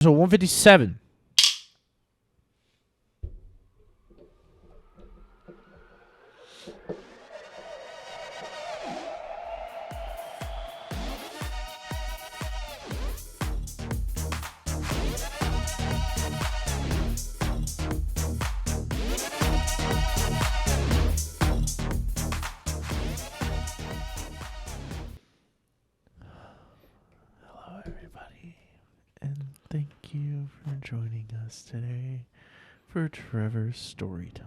So 157. Hello, everybody, and thank you for joining us today for Trevor's story time.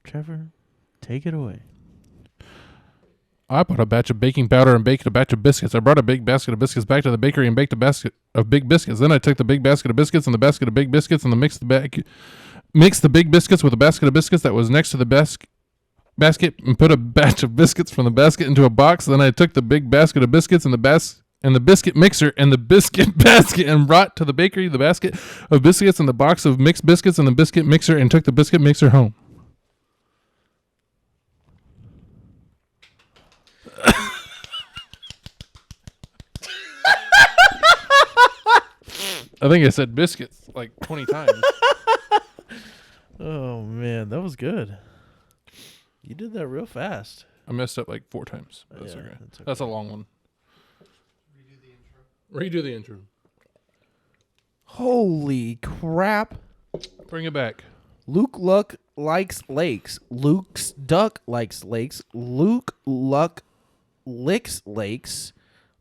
Trevor, take it away. I bought a batch of baking powder and baked a batch of biscuits. I brought a big basket of biscuits back to the bakery and baked a basket of big biscuits. Then I took the big basket of biscuits and the basket of big biscuits and mixed the big biscuits with a basket of biscuits that was next to the basket and put a batch of biscuits from the basket into a box. Then I took the big basket of biscuits and the biscuit mixer and the biscuit basket and brought to the bakery the basket of biscuits and the box of mixed biscuits and the biscuit mixer and took the biscuit mixer home. I think I said biscuits like 20 times. Oh, man, that was good. You did that real fast. I messed up like 4 times. That's okay. That's a long one. Redo the intro. Holy crap. Bring it back. Luke Luck likes lakes. Luke's duck likes lakes. Luke Luck licks lakes.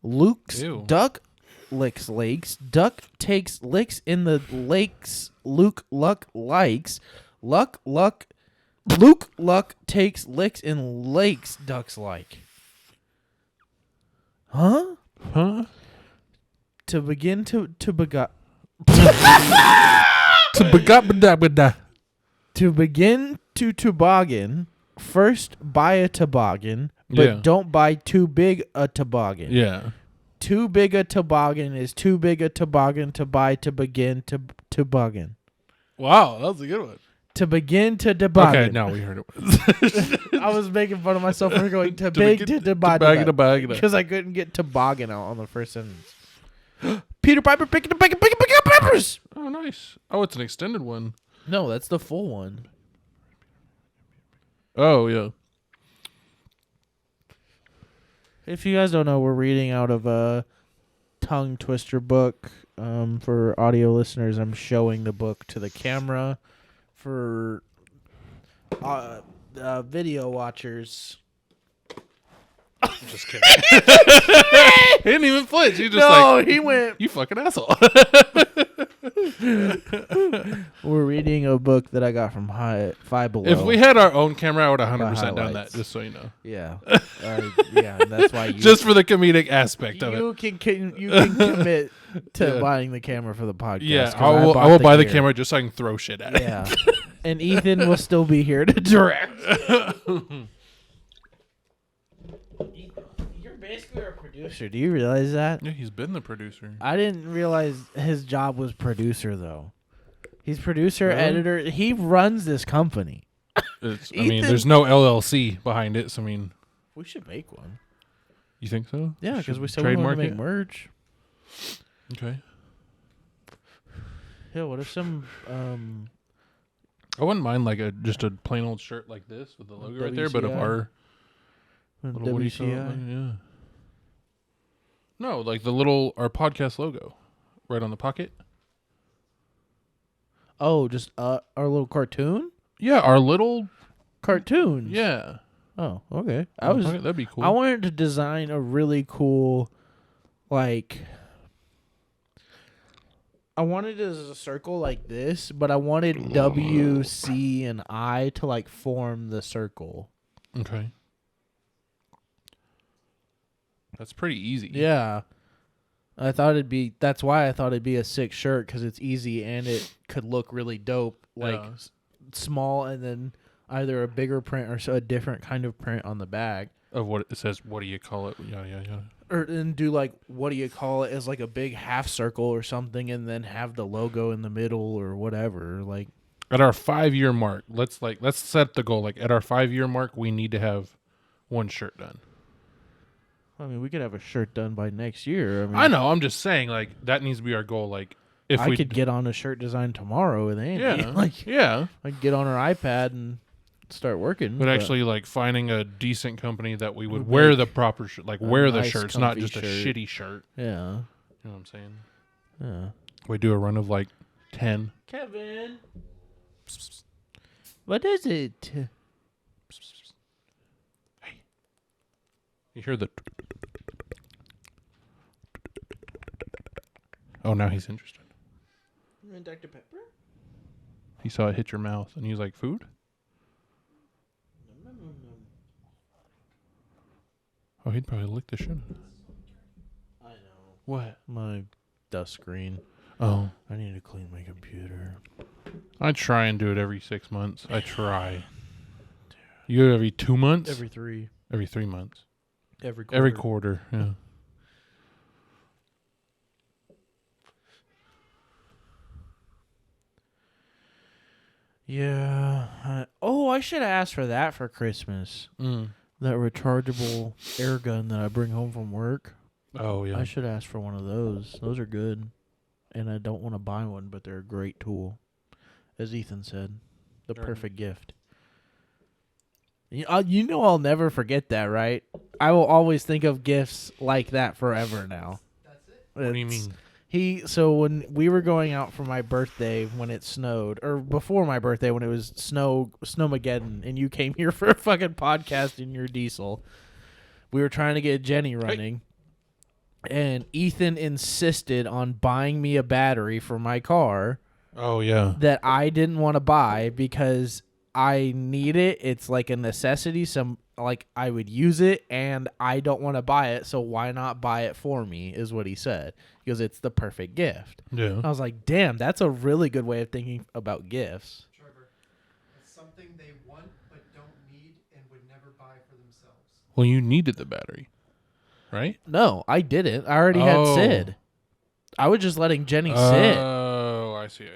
Luke's Ew. duck licks lakes. Duck takes licks in the lakes Luke Luck likes. Luke Luck takes licks in lakes ducks like. Huh? To begin to begin to toboggan, first buy a toboggan, but don't buy too big a toboggan. Yeah. Too big a toboggan is too big a toboggan to buy to begin to toboggan. Wow, that was a good one. To begin to toboggan. Okay, now we heard it. I was making fun of myself for going to big to toboggan because I couldn't get toboggan out on the first sentence. Peter Piper picking up peppers. Oh, nice. Oh, it's an extended one. No, that's the full one. Oh, yeah. If you guys don't know, we're reading out of a tongue twister book. For audio listeners, I'm showing the book to the camera. For video watchers, Just kidding. He didn't even flinch. He just he went. You fucking asshole. We're reading a book that I got from Five Below. If we had our own camera, I would 100% done that, just so you know. Yeah. Yeah, and that's why you... Just for the comedic aspect of it. You can commit to buying the camera for the podcast. Yeah, I will buy the camera just so I can throw shit at it. Yeah. And Ethan will still be here to direct. You're basically a producer. Do you realize that? Yeah, he's been the producer. I didn't realize his job was producer, though. He's producer, editor. He runs this company. There's no LLC behind it, so we should make one. You think so? Yeah, because we said we want to make merch. Okay. Yeah, what if some... I wouldn't mind like just a plain old shirt like this with the logo right there, but of our little, what do you call it? Yeah. No, like our podcast logo, right on the pocket. Oh, just our little cartoon. Yeah, our little cartoons. Yeah. Oh, okay. That'd be cool. I wanted to design a really cool, like. I wanted it as a circle like this, but I wanted W, C, and I to like form the circle. Okay. That's pretty easy. Yeah. That's why I thought it'd be a sick shirt, because it's easy and it could look really dope. Like small and then either a bigger print or a different kind of print on the back. Of what it says, what do you call it? Yeah. Or and do like, what do you call it, as like a big half circle or something, and then have the logo in the middle or whatever. Like at our 5-year mark, let's set the goal. Like at our 5-year mark, we need to have one shirt done. I mean, we could have a shirt done by next year. I know. I'm just saying, like, that needs to be our goal. Like, I could get on a shirt design tomorrow with Andy. Yeah. I could get on her iPad and start working. But actually, like, finding a decent company that we would wear the proper shirt, like, wear the shirts, not just a shitty shirt. Yeah. You know what I'm saying? Yeah. We do a run of, like, 10. Kevin. What is it? Hey. You hear the... Oh, now he's interested. You want Dr. Pepper? He saw it hit your mouth, and he's like, food? Oh, he'd probably lick the shit out of it. I know. What? My dust screen. Oh. I need to clean my computer. I try and do it every 6 months. I try. You do it every 2 months? Every 3. Every 3 months. Every quarter. Every quarter, yeah. Yeah. I should have asked for that for Christmas. Mm. That rechargeable air gun that I bring home from work. Oh, yeah. I should ask for one of those. Those are good. And I don't want to buy one, but they're a great tool. As Ethan said, the perfect gift. You know I'll never forget that, right? I will always think of gifts like that forever now. That's it? What do you mean? So when we were going out for my birthday when it snowed, or before my birthday when it was Snowmageddon, and you came here for a fucking podcast in your diesel, we were trying to get Jenny running, and Ethan insisted on buying me a battery for my car. Oh, yeah. That I didn't want to buy because I need it. It's like a necessity. I would use it, and I don't want to buy it, so why not buy it for me, is what he said. Because it's the perfect gift. Yeah. I was like, damn, that's a really good way of thinking about gifts. Trevor, it's something they want but don't need and would never buy for themselves. Well, you needed the battery, right? No, I didn't. I already had Sid. I was just letting Jenny sit. Oh, I see.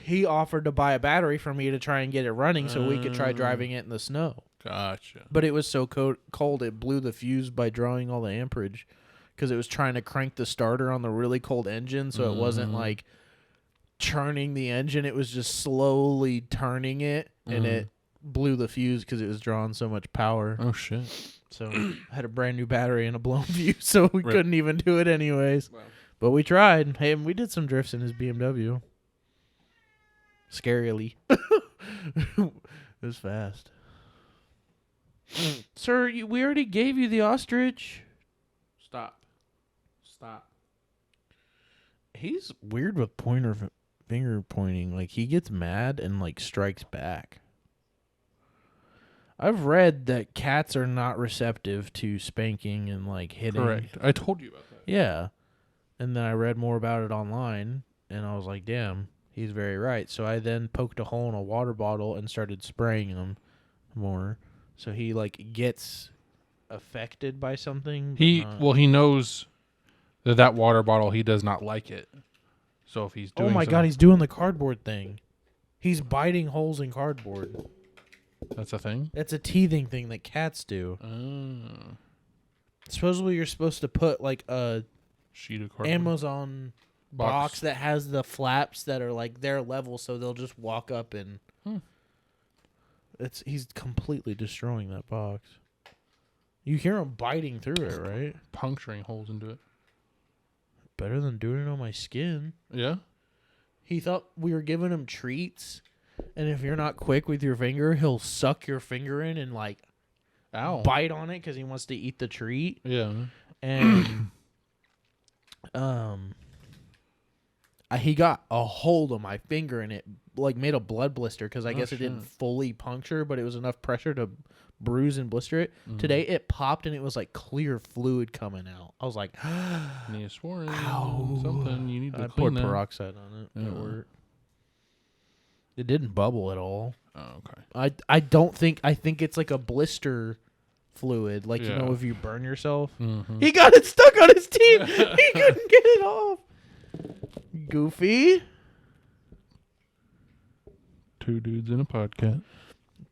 He offered to buy a battery for me to try and get it running so we could try driving it in the snow. Gotcha. But it was so cold, it blew the fuse by drawing all the amperage because it was trying to crank the starter on the really cold engine, so it wasn't like churning the engine. It was just slowly turning it, and it blew the fuse because it was drawing so much power. Oh, shit. So I had a brand new battery and a blown fuse, so we couldn't even do it anyways. Wow. But we tried. Hey, and we did some drifts in his BMW. Scarily. It was fast. Sir, we already gave you the ostrich. Stop. He's weird with finger pointing. Like, he gets mad and, like, strikes back. I've read that cats are not receptive to spanking and, like, hitting. Correct. I told you about that. Yeah. And then I read more about it online, and I was like, damn, he's very right. So I then poked a hole in a water bottle and started spraying him more. So he, like, gets affected by something. He knows that water bottle, he does not like it. So if he's doing Oh, my God, he's doing the cardboard thing. He's biting holes in cardboard. That's a thing? That's a teething thing that cats do. Oh. Supposedly you're supposed to put, like, a sheet of cardboard. Amazon box that has the flaps that are, like, their level, so they'll just walk up and... He's completely destroying that box. You hear him biting through it, right? Puncturing holes into it. Better than doing it on my skin. Yeah? He thought we were giving him treats, and if you're not quick with your finger, he'll suck your finger in and, like, bite on it because he wants to eat the treat. Yeah. And he got a hold of my finger, and it, like, made a blood blister because I guess it didn't fully puncture, but it was enough pressure to bruise and blister it. Today it popped, and it was like clear fluid coming out. I was like, Neosporin. Ow. Something you need to I clean poured that. peroxide on it. It worked. It didn't bubble at all. Oh, okay. I think it's like a blister fluid, like, you know, if you burn yourself. He got it stuck on his teeth. He couldn't get it off. Goofy. 2 dudes in a podcast.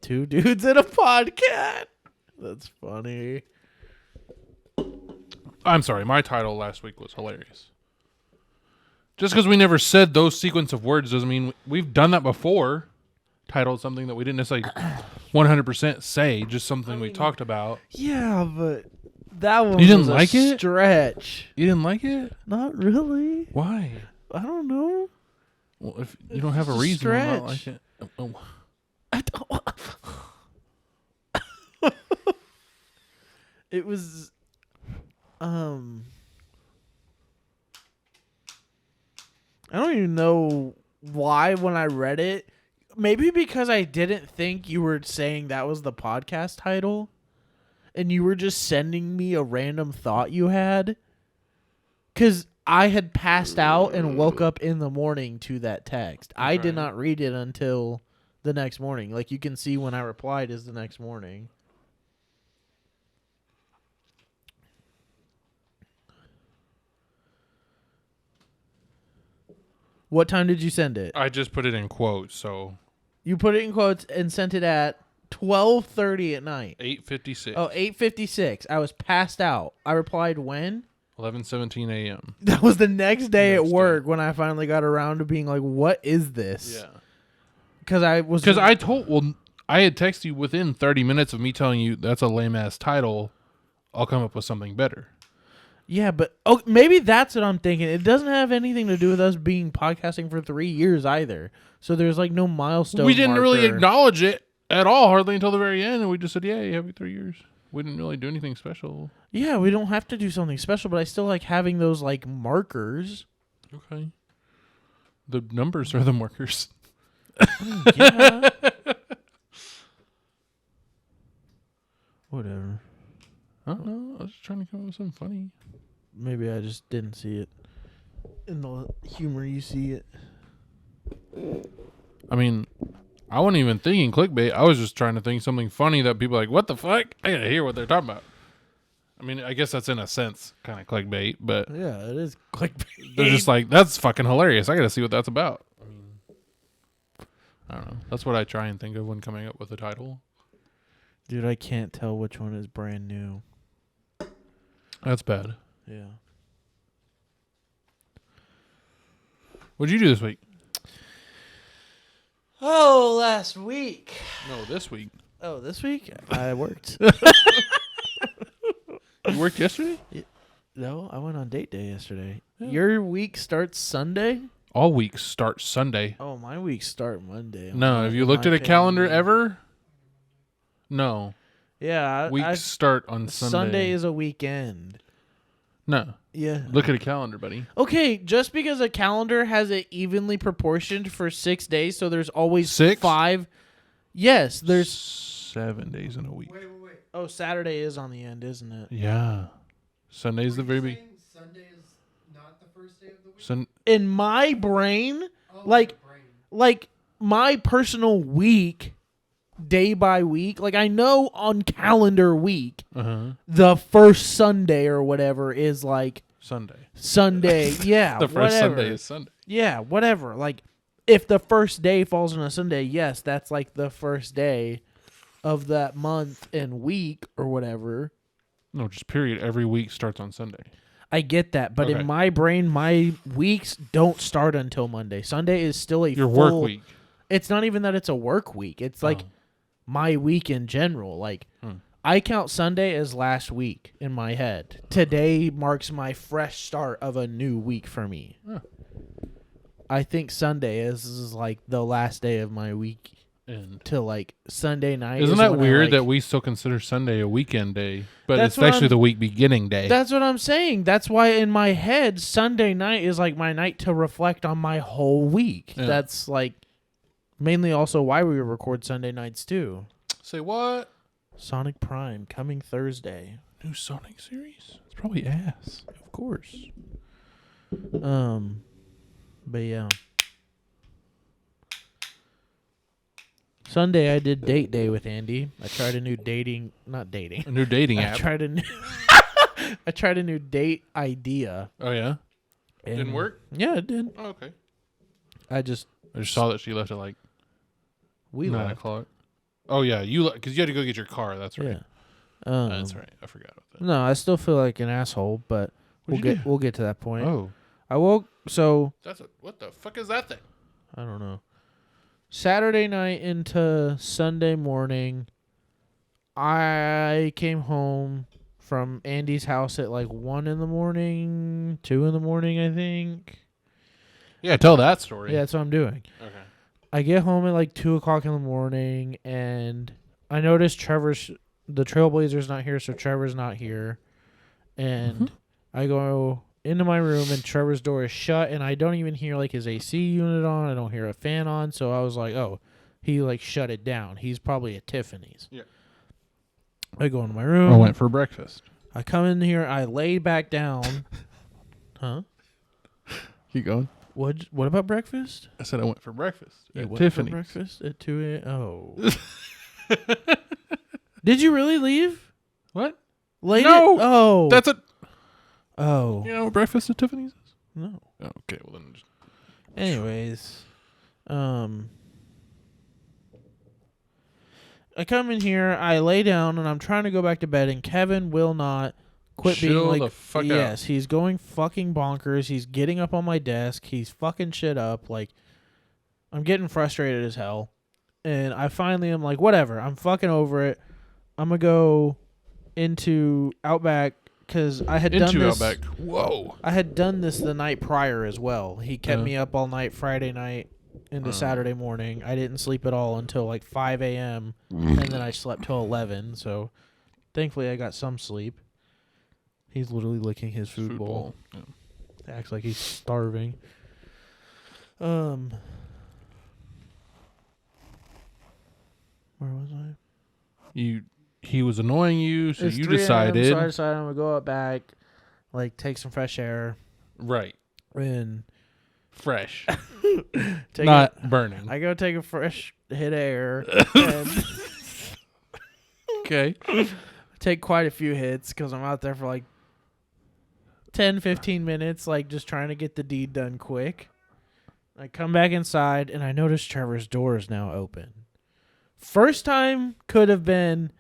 2 dudes in a podcast. That's funny. I'm sorry, my title last week was hilarious. Just because we never said those sequence of words doesn't mean we've done that before. Titled something that we didn't necessarily 100% say, just something we talked about. Yeah, but that one you didn't was like a it? stretch. You didn't like it? Not really. Why? I don't know. Well, if you don't have a reason to not like it. Oh. I don't. It was, I don't even know why when I read it. Maybe because I didn't think you were saying that was the podcast title, and you were just sending me a random thought you had. Because I had passed out and woke up in the morning to that text. I did not read it until the next morning. Like you can see when I replied is the next morning. What time did you send it? I just put it in quotes, so. You put it in quotes and sent it at 12:30 at night. 8:56. Oh, 8:56. I was passed out. I replied when? 11:17 a.m. That was the next day at work when I finally got around to being like, what is this? Yeah. Because I had texted you within 30 minutes of me telling you that's a lame-ass title. I'll come up with something better. Yeah, but maybe that's what I'm thinking. It doesn't have anything to do with us being podcasting for 3 years either. So there's like no milestone. We didn't really acknowledge it at all, hardly until the very end, and we just said, "Yeah, happy 3 years." We didn't really do anything special. Yeah, we don't have to do something special, but I still like having those like markers. Okay. The numbers are the markers. Yeah. Whatever. I don't know. I was just trying to come up with something funny. Maybe I just didn't see it in the humor you see it. I mean, I wasn't even thinking clickbait. I was just trying to think something funny that people are like, what the fuck? I gotta hear what they're talking about. I mean, I guess that's in a sense kind of clickbait, but Yeah, it is clickbait. they're just like, that's fucking hilarious. I gotta see what that's about. I mean, I don't know. That's what I try and think of when coming up with a title. Dude, I can't tell which one is brand new. That's bad. Yeah. What'd you do this week? Oh, last week. No, this week. Oh, this week? I worked. You worked yesterday? No, I went on date day yesterday. Yeah. Your week starts Sunday? All weeks start Sunday. Oh, my weeks start Monday. No, have you looked at a calendar ever? No. Yeah. Weeks start on Sunday. Sunday is a weekend. No. Yeah. Look at a calendar, buddy. Okay, just because a calendar has it evenly proportioned for 6 days, so there's always 6? 5. Yes, there's 7 days in a week. Wait. Oh, Saturday is on the end, isn't it? Yeah. Sunday's the very big. Sunday is not the first day of the week? In my brain, Oh, like your brain. like my personal week, day by week, like I know on calendar week, the first Sunday or whatever is like Sunday. Yeah, The first Sunday is Sunday. Yeah, whatever. Like if the first day falls on a Sunday, yes, that's like the first day of that month and week or whatever. No, just period. Every week starts on Sunday. I get that, but in my brain, my weeks don't start until Monday. Sunday is still your work week. It's not even that it's a work week. It's like my week in general. Like I count Sunday as last week in my head. Today marks my fresh start of a new week for me. I think Sunday is like the last day of my week. Till like Sunday night. Isn't that weird that we still consider Sunday a weekend day, but it's actually the week beginning day? That's what I'm saying. That's why in my head, Sunday night is like my night to reflect on my whole week. Yeah. That's like mainly also why we record Sunday nights too. Say what? Sonic Prime coming Thursday. New Sonic series? It's probably ass. Of course. But yeah. Sunday I did date day with Andy. I tried a new app. I tried a new date idea. Oh yeah? It didn't work? Yeah, it did. Oh, okay. I just saw that she left at like 9 o'clock. Oh yeah, because you had to go get your car. That's right. Yeah. That's right. I forgot about that. No, I still feel like an asshole, but we'll get to that point. Oh. I woke. So What the fuck is that thing? I don't know. Saturday night into Sunday morning, I came home from Andy's house at like 1 in the morning, 2 in the morning, I think. Yeah, tell that story. Yeah, that's what I'm doing. Okay. I get home at like 2 o'clock in the morning, and I notice the Trailblazer's not here, so Trevor's not here. And I go into my room, and Trevor's door is shut, and I don't even hear like his AC unit on. I don't hear a fan on, so I was like, oh, he like shut it down. He's probably at Tiffany's. Yeah. I go into my room. I went for breakfast. I come in here. I lay back down. Huh? Keep going. What about breakfast? I said I went for breakfast at Tiffany's. For breakfast at 2 a.m. Oh. Did you really leave? What? Late? No. Oh. That's it. Oh. You know what breakfast at Tiffany's is? No. Oh, okay, well then. Anyways, I come in here, I lay down, and I'm trying to go back to bed, and Kevin will not quit being like, the fuck yes, out. He's going fucking bonkers. He's getting up on my desk. He's fucking shit up. Like, I'm getting frustrated as hell. And I finally am like, whatever. I'm fucking over it. I'm going to go into Outback because I had done this. Outback. Whoa. I had done this the night prior as well. He kept me up all night Friday night into Saturday morning. I didn't sleep at all until like 5 a.m. and then I slept till 11. So thankfully I got some sleep. He's literally licking his food bowl. Yeah. Acts like he's starving. Where was I? He was annoying you, so It's you 3 a.m., decided. So I decided I'm gonna go out back, like take some fresh air. Right. And fresh. Not burning. I go take a fresh hit of air. And okay. Take quite a few hits because I'm out there for like 10, 15 minutes, like just trying to get the deed done quick. I come back inside and I notice Trevor's door is now open. First time could have been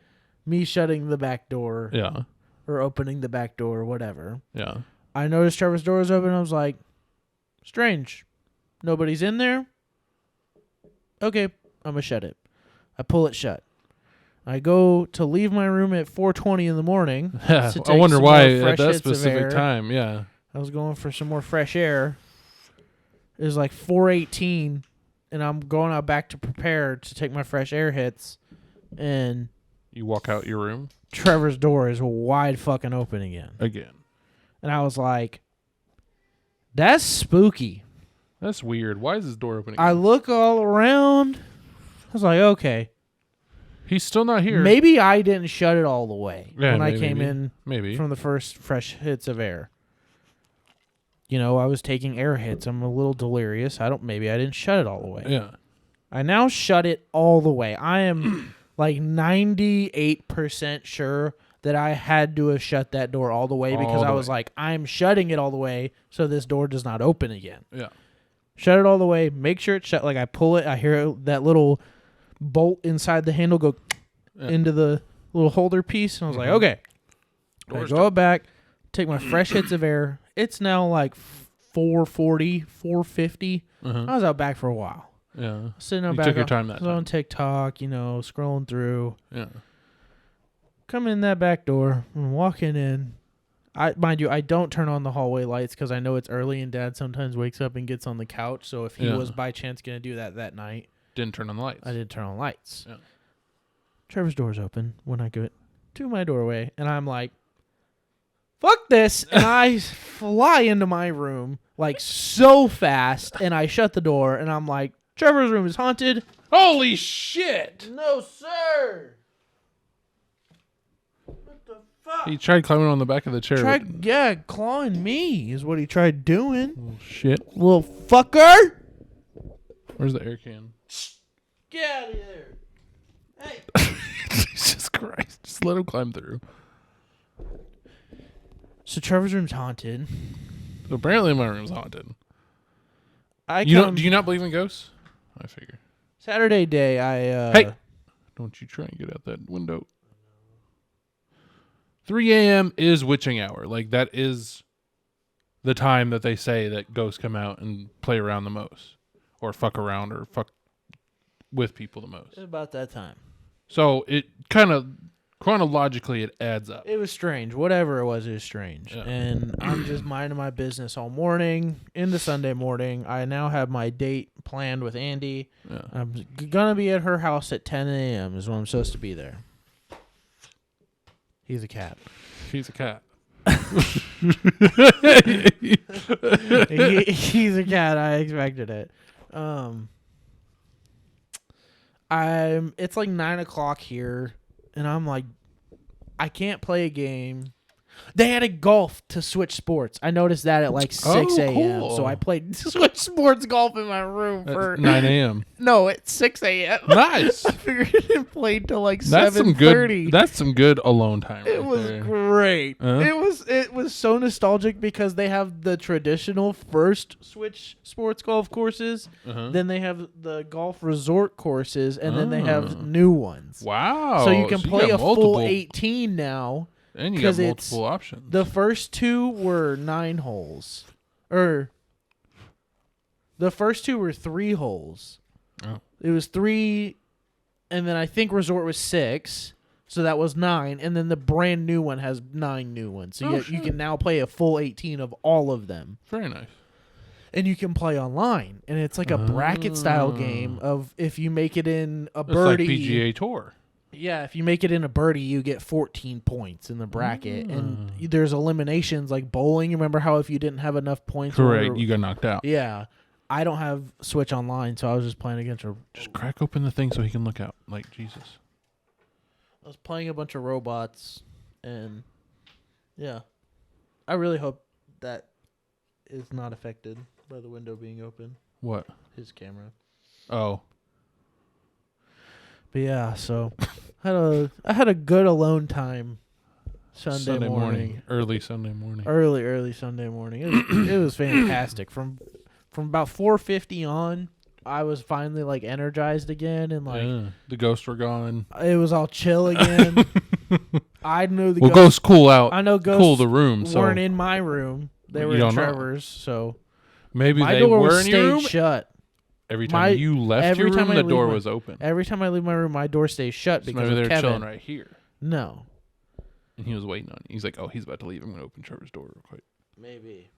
me shutting the back door. Yeah. Or opening the back door or whatever. Yeah. I noticed Trevor's door is open and I was like, strange. Nobody's in there. Okay, I'm going to shut it. I pull it shut. I go to leave my room at 4:20 in the morning. I wonder why at that specific time. Yeah. I was going for some more fresh air. It was like 4:18, and I'm going out back to prepare to take my fresh air hits. And you walk out your room. Trevor's door is wide fucking open again. And I was like, that's spooky. That's weird. Why is his door open again? I look all around. I was like, okay. He's still not here. Maybe I didn't shut it all the way when I came in maybe from the first fresh hits of air. You know, I was taking air hits. I'm a little delirious. Maybe I didn't shut it all the way. Yeah. I now shut it all the way. I am like 98% sure that I had to have shut that door all the way because I was like, I'm shutting it all the way so this door does not open again. Yeah. Shut it all the way. Make sure it's shut. Like I pull it. I hear that little bolt inside the handle go into the little holder piece. And I was like, okay. I go back, take my fresh hits of air. It's now like 4:40, 4:50. I was out back for a while. Yeah. Sitting out you back. Took your time that time. On TikTok, scrolling through. Yeah. Coming in that back door and walking in. Mind you, I don't turn on the hallway lights because I know it's early and Dad sometimes wakes up and gets on the couch. So if he was by chance going to do that night. Didn't turn on the lights. I didn't turn on lights. Yeah. Trevor's door's open when I get to my doorway, and I'm like, fuck this, and I fly into my room, like, so fast, and I shut the door, and I'm like, Trevor's room is haunted. Holy shit! No, sir! What the fuck? He tried climbing on the back of the chair. Clawing me is what he tried doing. Oh, shit. Little fucker! Where's the air can? Get out of here. Hey. Jesus Christ. Just let him climb through. So Trevor's room's haunted. So apparently my room's haunted. Do you not believe in ghosts? I figure. Saturday day, Hey! Don't you try and get out that window. 3 a.m. is witching hour. Like, that is the time that they say that ghosts come out and play around the most, or fuck around, or fuck with people the most. About that time. So it kind of chronologically it adds up. It was strange. Whatever it was strange. Yeah. And I'm just minding my business all morning into Sunday morning. I now have my date planned with Andy. Yeah. I'm gonna be at her house at 10 a.m. is when I'm supposed to be there. He's a cat. She's a cat. He's a cat. I expected it. It's like 9:00 here, and I'm like, I can't play a game. They had a golf to Switch Sports. I noticed that at like 6 a.m. Cool. So I played Switch Sports golf in my room for 9 a.m. No, at 6 a.m. Nice. I figured it played till like That's 7:30. That's some good alone time. It right was there. great. Huh? It was so nostalgic because they have the traditional first Switch Sports golf courses, then they have the golf resort courses, and then they have new ones. Wow. So you can play got a full 18 now. And you got 'cause multiple options. The first two were 9 holes. The first two were 3 holes. Oh. It was 3, and then I think resort was 6. So that was 9, and then the brand new one has 9 new ones. So you can now play a full 18 of all of them. Very nice. And you can play online, and it's like a bracket style game of if you make it in a birdie. It's like PGA Tour. Yeah, if you make it in a birdie, you get 14 points in the bracket, and there's eliminations like bowling. Remember how if you didn't have enough points, Correct, you got knocked out. Yeah, I don't have Switch Online, so I was just playing against her. Just crack open the thing so he can look out. Like Jesus. I was playing a bunch of robots, and yeah, I really hope that is not affected by the window being open. What? His camera. Oh. But yeah, so I had a good alone time Sunday morning. Early Sunday morning. Early Sunday morning. It was fantastic. From about 4:50 on, I was finally like energized again, and like the ghosts were gone. It was all chill again. I knew the ghosts cool out. I know ghosts cool the room. weren't in my room. They were in Trevor's. So maybe my they door were in stayed your room. shut. Every time you left your room, the door was open. Every time I leave my room, my door stays shut because maybe of they're Kevin. chilling right here. No. And he was waiting on you. He's like, oh, he's about to leave. I'm going to open Trevor's door real quick. Maybe.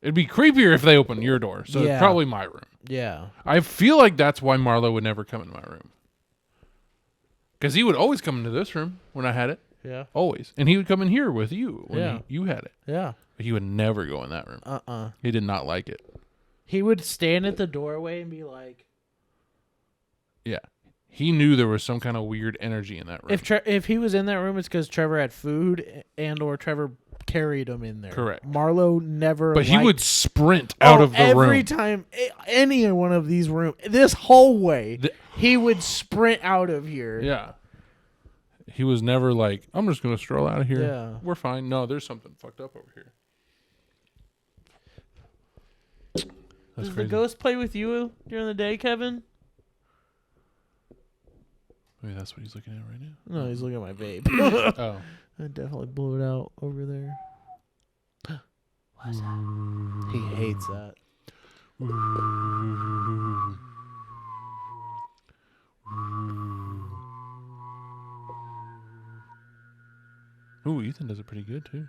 It'd be creepier if they opened your door. So it's probably my room. Yeah. I feel like that's why Marlo would never come into my room. Because he would always come into this room when I had it. Yeah. Always. And he would come in here with you when you had it. Yeah. But he would never go in that room. He did not like it. He would stand at the doorway and be like... Yeah. He knew there was some kind of weird energy in that room. If he was in that room, it's because Trevor had food and or Trevor carried him in there. Correct. Marlo never. But he would sprint out of the room. Every time, any one of these rooms, this hallway, he would sprint out of here. Yeah. He was never like, I'm just going to stroll out of here. Yeah. We're fine. No, there's something fucked up over here. That's Does crazy. the ghost play with you during the day, Kevin? Maybe that's what he's looking at right now. No, he's looking at my vape. Oh. I definitely blew it out over there. What is that? He hates that. Ooh, Ethan does it pretty good too.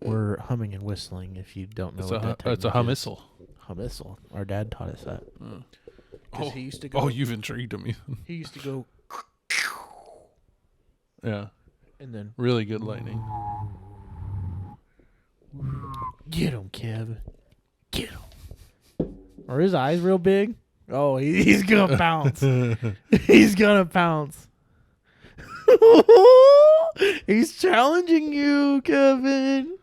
We're humming and whistling. If you don't know what that it's a humissle. Humissle. Our dad taught us that. He used to go. Oh, you've intrigued him, Ethan. He used to go. Yeah. And then really good lightning. Get him, Kev. Get him. Are his eyes real big? Oh, he's gonna pounce. He's gonna pounce. He's challenging you, Kevin.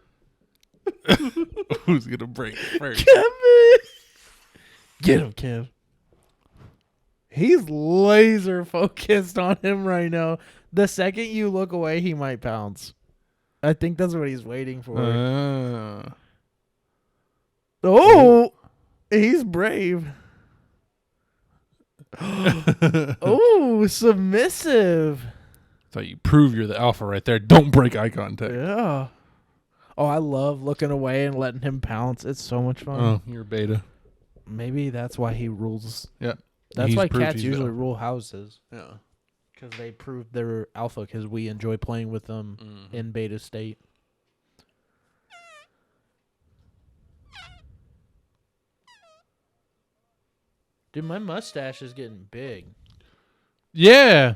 Who's gonna break first? Kevin. Get him, Kev. He's laser focused on him right now. The second you look away, he might pounce. I think that's what he's waiting for. Oh, he's brave. Oh, submissive. So you prove you're the alpha right there. Don't break eye contact. Yeah. Oh, I love looking away and letting him pounce. It's so much fun. Oh, you're beta. Maybe that's why he rules. Yeah. That's He's why proved cats he's usually alpha. rule houses. Yeah. Because they proved they're alpha because we enjoy playing with them in beta state. Dude, my mustache is getting big. Yeah.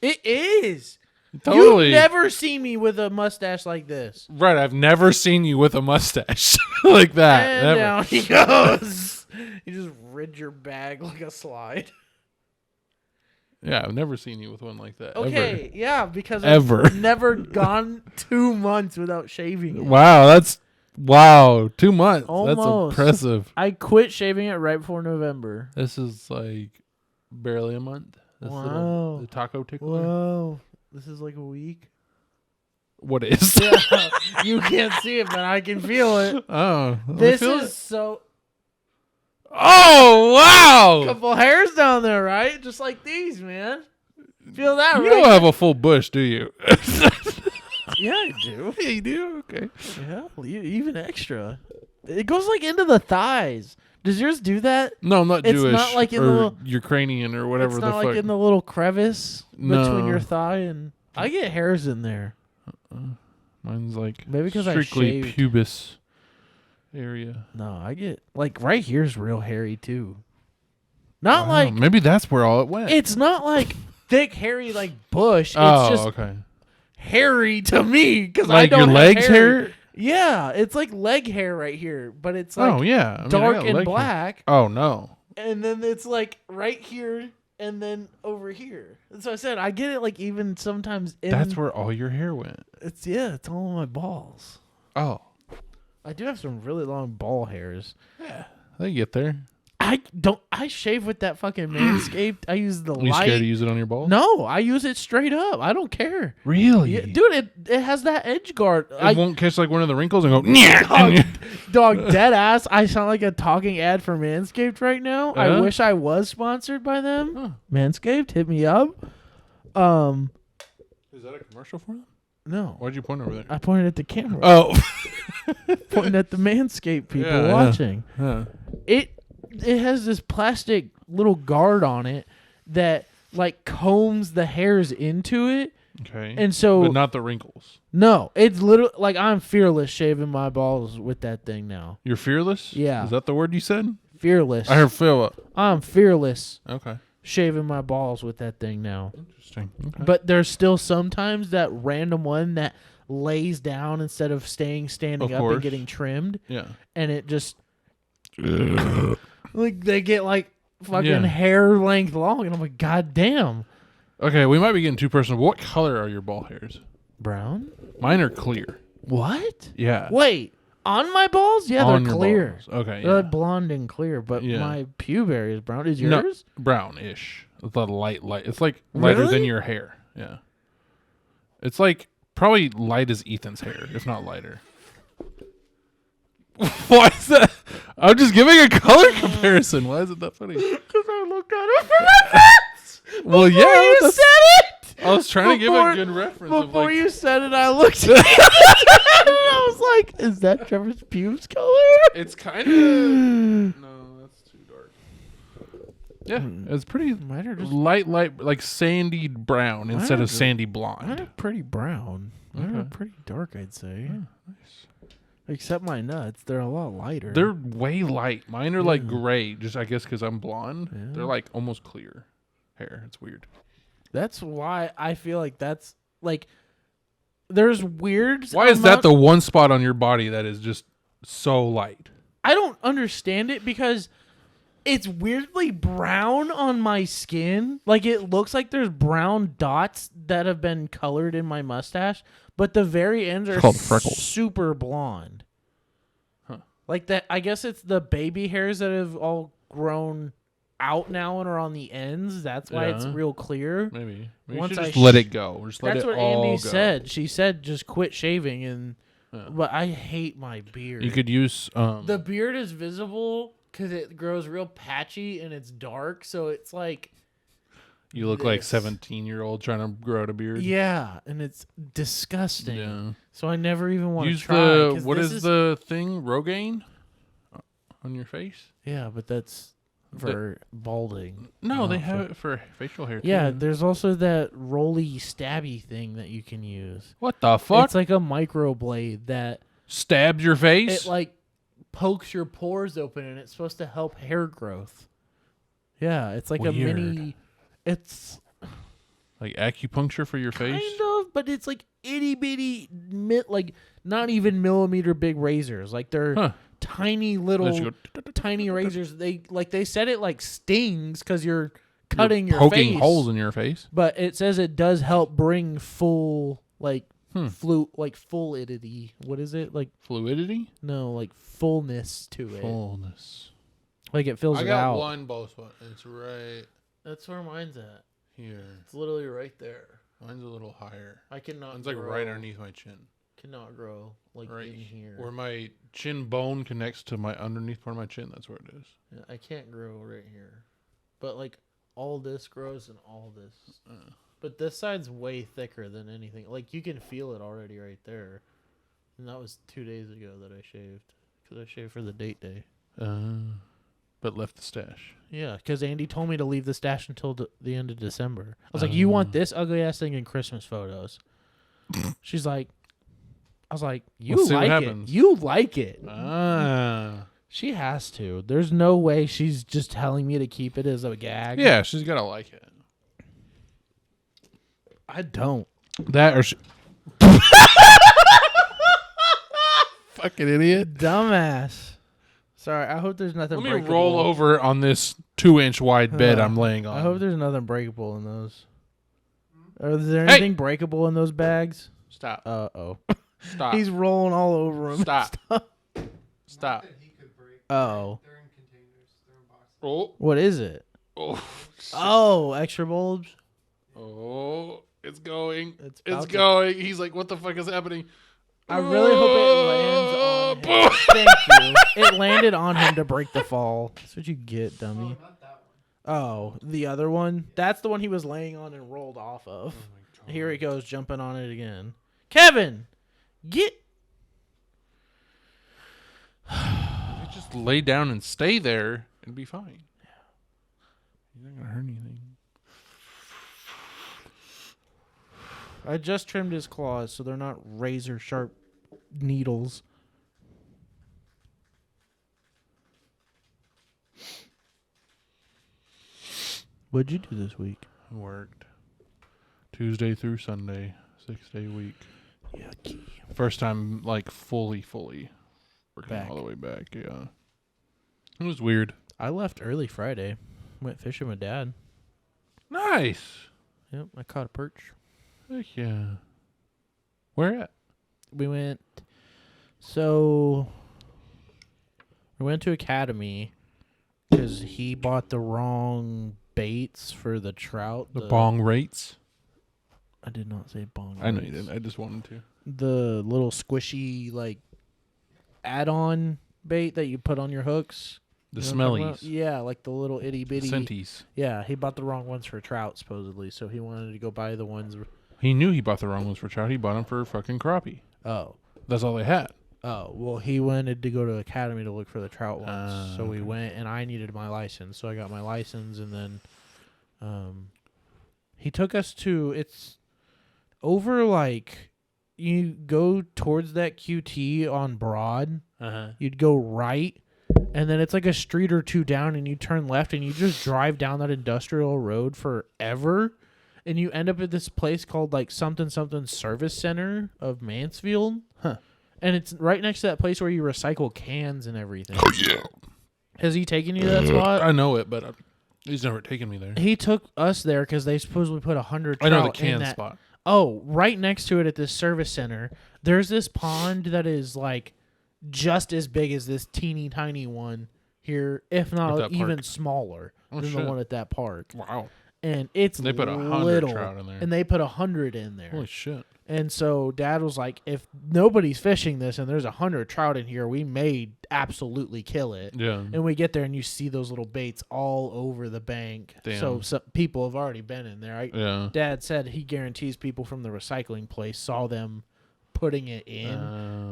It is. Totally. You've never seen me with a mustache like this. Right. I've never seen you with a mustache like that. And Never. down he goes. You just rid your bag like a slide. Yeah, I've never seen you with one like that. Okay, yeah, because Ever. I've never gone 2 months without shaving it. Wow. 2 months. Almost. That's impressive. I quit shaving it right before November. This is like barely a month. This Wow. little the taco tickler. Whoa. This is like a week. What is? Yeah, you can't see it, but I can feel it. Oh, let me This feel is it. so... Oh wow! Couple hairs down there, right? Just like these, man. Feel that, You right? don't have a full bush, do you? Yeah, I do. Yeah, you do. Okay. Yeah, even extra. It goes like into the thighs. Does yours do that? No, I'm not It's Jewish. not like in or the little- Ukrainian or whatever It's the not fuck. like in the little crevice between No. your thigh and... I get hairs in there. Mine's like Maybe 'cause I strictly shaved. pubis area. No, I get... Like, right here's real hairy, too. Not Wow, like... maybe that's where all it went. It's not like thick, hairy, like bush. oh, It's just okay. hairy to me because I Like don't your have legs hair. hair? Yeah, it's like leg hair right here, but it's like Oh yeah, I mean, I dark got and leg hair. black, Oh no. and then it's like right here and then over here. And so I said I get it like even sometimes in That's where all your hair went. it's it's all on my balls. Oh. I do have some really long ball hairs. Yeah. They get there. I shave with that fucking Manscaped. I use the Are you light. scared to use it on your balls? No, I use it straight up. I don't care. Really? Yeah, dude, it has that edge guard. It won't catch like one of the wrinkles and go. Dog, dead ass. I sound like a talking ad for Manscaped right now. I Yeah? wish I was sponsored by them. Huh. Manscaped, hit me up. Is that a commercial for them? No, Why'd you point over there? I pointed at the camera. Oh. Pointing at the Manscaped people Yeah. watching. Huh. It has this plastic little guard on it that like combs the hairs into it, Okay. and so but not the wrinkles. no, it's literally like I'm fearless shaving my balls with that thing now. You're fearless? Yeah. Is that the word you said? Fearless. I heard feel. I'm fearless Okay. shaving my balls with that thing now. Interesting. Okay. But there's still sometimes that random one that lays down instead of standing Of up course. and getting trimmed, yeah. and it just like they get like fucking Yeah. hair length long, and I'm like, God damn, Okay, we might be getting too personal. What color are your ball hairs? brown? Mine are clear. What? Yeah. Wait, on my balls? Yeah, On they're your clear. balls. Okay. They're Yeah. like blonde and clear, but Yeah. my pube area is brown. Is No, yours? brownish. It's a light. It's like lighter Really? than your hair. Yeah. It's like probably light as Ethan's hair, if not lighter. Why is that? I'm just giving a color comparison. Why is it that funny? Because I looked at it from my fence. Well, Before yeah, you that's- said it. I was trying to give Before- a good reference. Of Before like, you said it, I looked at it and I was like, is that Trevor's pubes color? it's kind of no, that's too dark. Yeah, it's pretty Mine are just light, like sandy brown instead are of just- sandy mine blonde. are pretty brown. Mine are Okay. pretty dark, I'd say. Nice. Except my nuts, they're a lot lighter. They're way light. Mine are like Yeah. gray, just I guess because I'm blonde. Yeah. They're like almost clear hair. It's weird. That's why I feel like that's like there's weird. Why is that the one spot on your body that is just so light? I don't understand it because it's weirdly brown on my skin. Like it looks like there's brown dots that have been colored in my mustache, but the very ends are called freckles. super blonde. Huh. Like that, I guess it's the baby hairs that have all grown out now and are on the ends. That's why it's Yeah. real clear. Maybe. Maybe Once you should I just let sh- it go. Or just let That's it what all Andy go. said. She said just quit shaving, and Yeah. but I hate my beard. You could use The beard is visible because it grows real patchy and it's dark, so it's like You look like 17-year-old trying to grow out a beard. Yeah, and it's disgusting. Yeah. So I never even want to Use try. what is the thing? Rogaine on your face? Yeah, but that's for balding. No, they not have it for facial hair too. Yeah, there's also that roly stabby thing that you can use. What the fuck? It's like a microblade that Stabs your face? it like pokes your pores open, and it's supposed to help hair growth. Yeah, it's like a Weird. mini. It's Like acupuncture for your face? kind of, but it's like itty bitty, like not even millimeter big razors. Like they're tiny little, tiny razors. They said it like stings because you're cutting your poking face. holes in your face. But it says it does help bring full fluidity. What is it like? Fluidity? No, like fullness to it. Fullness. Like it fills I it got out. one ball spot. It's right That's where mine's at. here. It's literally right there. Mine's a little higher. I cannot. Mine's like right underneath my chin. Cannot grow like Right in here. where my chin bone connects to my underneath part of my chin. That's where it is. Yeah, I can't grow right here, but like all this grows and all this. But this side's way thicker than anything. Like you can feel it already right there. And that was 2 days ago that I shaved because I shaved for the date day. But left the stash. Yeah, because Andy told me to leave the stash until the end of December. I was like, "You want this ugly ass thing in Christmas photos?" She's like, "I was like, you like it? You like it?" She has to. There's no way she's just telling me to keep it as a gag. Yeah, she's gotta like it. I don't. That or she... fucking idiot, Dumbass. Sorry, I hope there's nothing. Let me breakable. roll over on this 2-inch wide bed I'm laying on. I hope there's nothing breakable in those. Is there anything breakable in those bags? Stop. Oh. Stop. He's rolling all over them. Stop. Not that he could break. Oh. They're in containers. They're in boxes. Oh. What is it? Oh. Oh, extra bulbs. Oh. It's going. It's It's about to- going. He's like, what the fuck is happening? I really hope it lands on him. Thank you. It landed on him to break the fall. That's what you get, Oh, dummy. not that one. Oh, the other one? That's the one he was laying on and rolled off of. Here he goes, jumping on it again. Kevin, get... If you just lay down and stay there, it'd be fine. Yeah. You're not going to hurt anything. I just trimmed his claws so they're not razor sharp needles. What'd you do this week? Worked. Tuesday through Sunday, 6-day week. Yucky. First time, like, fully working Back. all the way back, yeah. It was weird. I left early Friday. Went fishing with Dad. Nice. Yep, I caught a perch. Heck yeah. Where at? We went to Academy because he bought the wrong baits for the trout. The bong rates? I did not say bong. I know you rates. didn't. I just wanted to. The little squishy like add-on bait that you put on your hooks. The You know what I'm talking about? smellies. Yeah, like the little itty bitty. Senties. Yeah, he bought the wrong ones for trout supposedly, so he wanted to go buy the ones. He knew he bought the wrong ones for trout. He bought them for fucking crappie. Oh. That's all they had. Oh, well, he wanted to go to Academy to look for the trout ones. So we okay. went, and I needed my license. So I got my license, and then he took us to, it's over, like, you go towards that QT on Broad. You'd go right, and then it's like a street or two down, and you turn left, and you just drive down that industrial road forever. And you end up at this place called, like, something Service Center of Mansfield. Huh. And it's right next to that place where you recycle cans and everything. Oh, yeah. Has he taken you to that spot? I know it, but he's never taken me there. He took us there because they supposedly put 100 I trout know the in can that. spot. Oh, right next to it at this service center, there's this pond that is, like, just as big as this teeny tiny one here, if not that even park. smaller Oh, than shit. the one at that park. Wow. and it's They put 100 little, trout in there. and they put 100 in there. Holy shit. And so Dad was like, if nobody's fishing this and there's 100 trout in here, we may absolutely kill it. Yeah. And we get there and you see those little baits all over the bank. Damn. So people have already been in there. Yeah. Dad said he guarantees people from the recycling place saw them putting it in,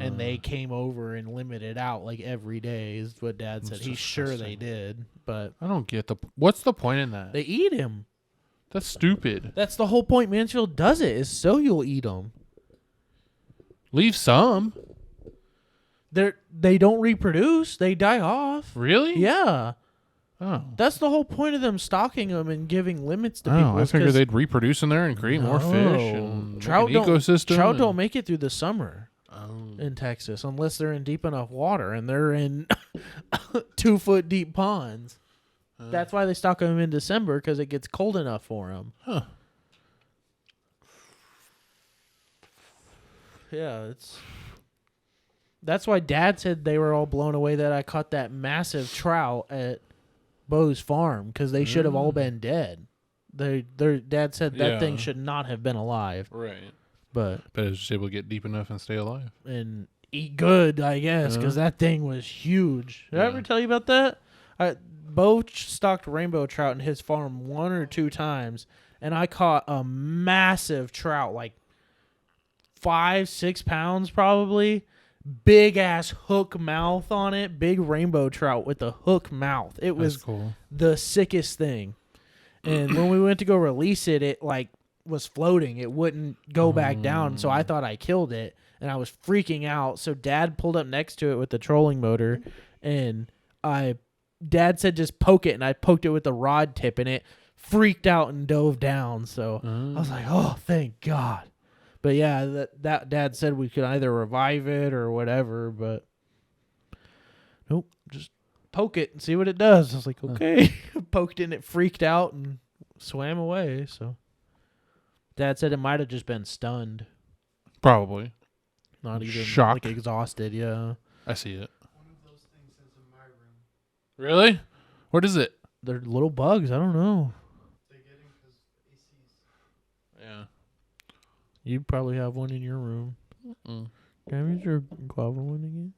and they came over and limited out like every day is what Dad said. He's sure they did, but I don't get what's the point in that? they eat him. That's stupid. That's the whole point Mansfield does it, is so you'll eat them. Leave some. They don't reproduce. They die off. Really? Yeah. Oh. That's the whole point of them stocking them and giving limits to people. I figured they'd reproduce in there and create more fish and trout make an ecosystem. Trout don't make it through the summer Oh. in Texas unless they're in deep enough water, and they're in 2 foot deep ponds. That's why they stock them in December, because it gets cold enough for them. Huh. Yeah, that's why Dad said they were all blown away that I caught that massive trout at Bo's farm, because they should have all been dead. Their Dad said that thing should not have been alive. Right. But it was just able to get deep enough and stay alive. And eat good, I guess, because that thing was huge. Did I ever tell you about that? Bo stocked rainbow trout in his farm 1 or 2 times, and I caught a massive trout, like 5-6 pounds probably. Big ass hook mouth on it. Big rainbow trout with a hook mouth. It was cool. The sickest thing. And when we went to go release it, it like was floating. It wouldn't go back down. So I thought I killed it, and I was freaking out. So Dad pulled up next to it with the trolling motor, and Dad said just poke it, and I poked it with the rod tip, and it freaked out and dove down. So I was like, oh, thank God. But yeah, that Dad said we could either revive it or whatever, but nope, just poke it and see what it does. I was like, okay. Poked it and it freaked out and swam away. So Dad said it might have just been stunned. Probably. Not even shocked. like exhausted, yeah. I see it. One of those things is in my room. Really? What is it? They're little bugs. I don't know. They get in because ACs. Yeah. You probably have one in your room. Mm-mm. Can I use your guava one again?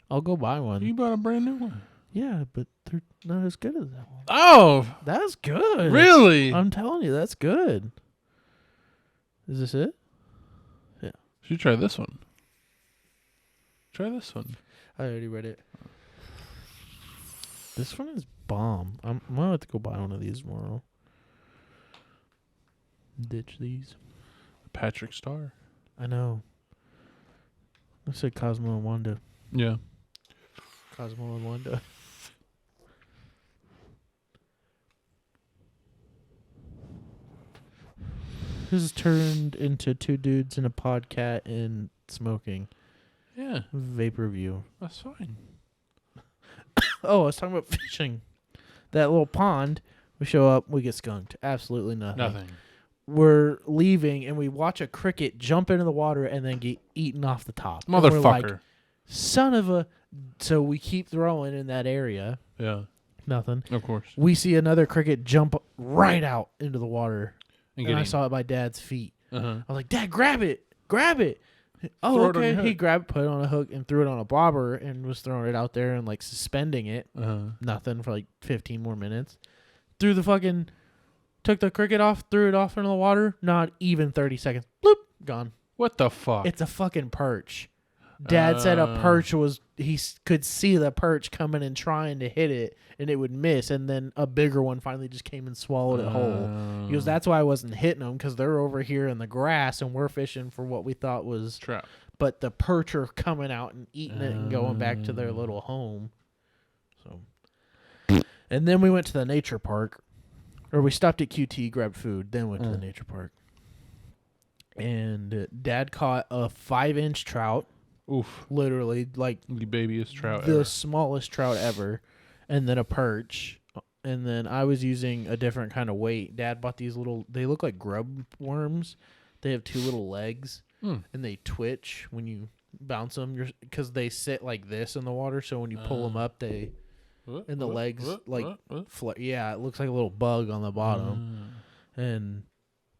I'll go buy one. You bought a brand new one. Yeah, but they're not as good as that one. Oh, That's good. really? I'm telling you, that's good. Is this it? Yeah. You try this one. Try this one. I already read it. This one is bomb. I'm gonna have to go buy one of these tomorrow. Ditch these. Patrick Star. I know. I said Cosmo and Wanda. Yeah. Cosmo and Wanda. This is turned into 2 dudes and a podcat and smoking. Yeah. Vapor view. That's fine. Oh, I was talking about fishing. That little pond, we show up, we get skunked. Absolutely nothing. Nothing. We're leaving, and we watch a cricket jump into the water and then get eaten off the top. And we're Motherfucker. like, son of a... So we keep throwing in that area. Yeah. Nothing. Of course. We see another cricket jump right out into the water. And And I saw it by Dad's feet. Uh-huh. I was like, Dad, grab it. Grab it. Oh, Throw it on okay. your He hook. grabbed, put it on a hook, and threw it on a bobber and was throwing it out there and like suspending it. Uh-huh. Nothing for like 15 more minutes. Threw the fucking... Took the cricket off, threw it off into the water. Not even 30 seconds. Bloop. Gone. What the fuck? It's a fucking perch. Dad said a perch was... He could see the perch coming and trying to hit it, and it would miss, and then a bigger one finally just came and swallowed it whole. He goes, that's why I wasn't hitting them, because they're over here in the grass, and we're fishing for what we thought was... Trap. But the perch are coming out and eating it and going back to their little home. So, and then we went to the nature park. Or we stopped at QT, grabbed food, then went to the nature park. And Dad caught a 5-inch trout. Oof. Literally, like The babyest trout the ever. smallest trout ever. And then a perch. And then I was using a different kind of weight. Dad bought these little, they look like grub worms. They have 2 little legs. And they twitch when you bounce them. Because they sit like this in the water. So when you pull them up, they and the legs yeah, it looks like a little bug on the bottom. And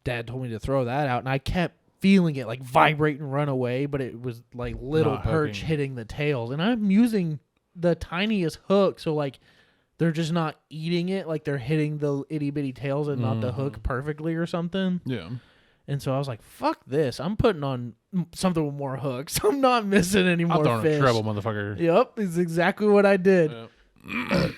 Dad told me to throw that out, and I kept feeling it like vibrate and run away, but it was like little Not perch hooking. hitting the tails. And I'm using the tiniest hook, so like they're just not eating it, like they're hitting the itty bitty tails and not the hook perfectly or something. Yeah. And so I was like, fuck this. I'm putting on something with more hooks. I'm not missing any I'm more throwing fish. a treble, motherfucker. Yep, it's exactly what I did. Yep.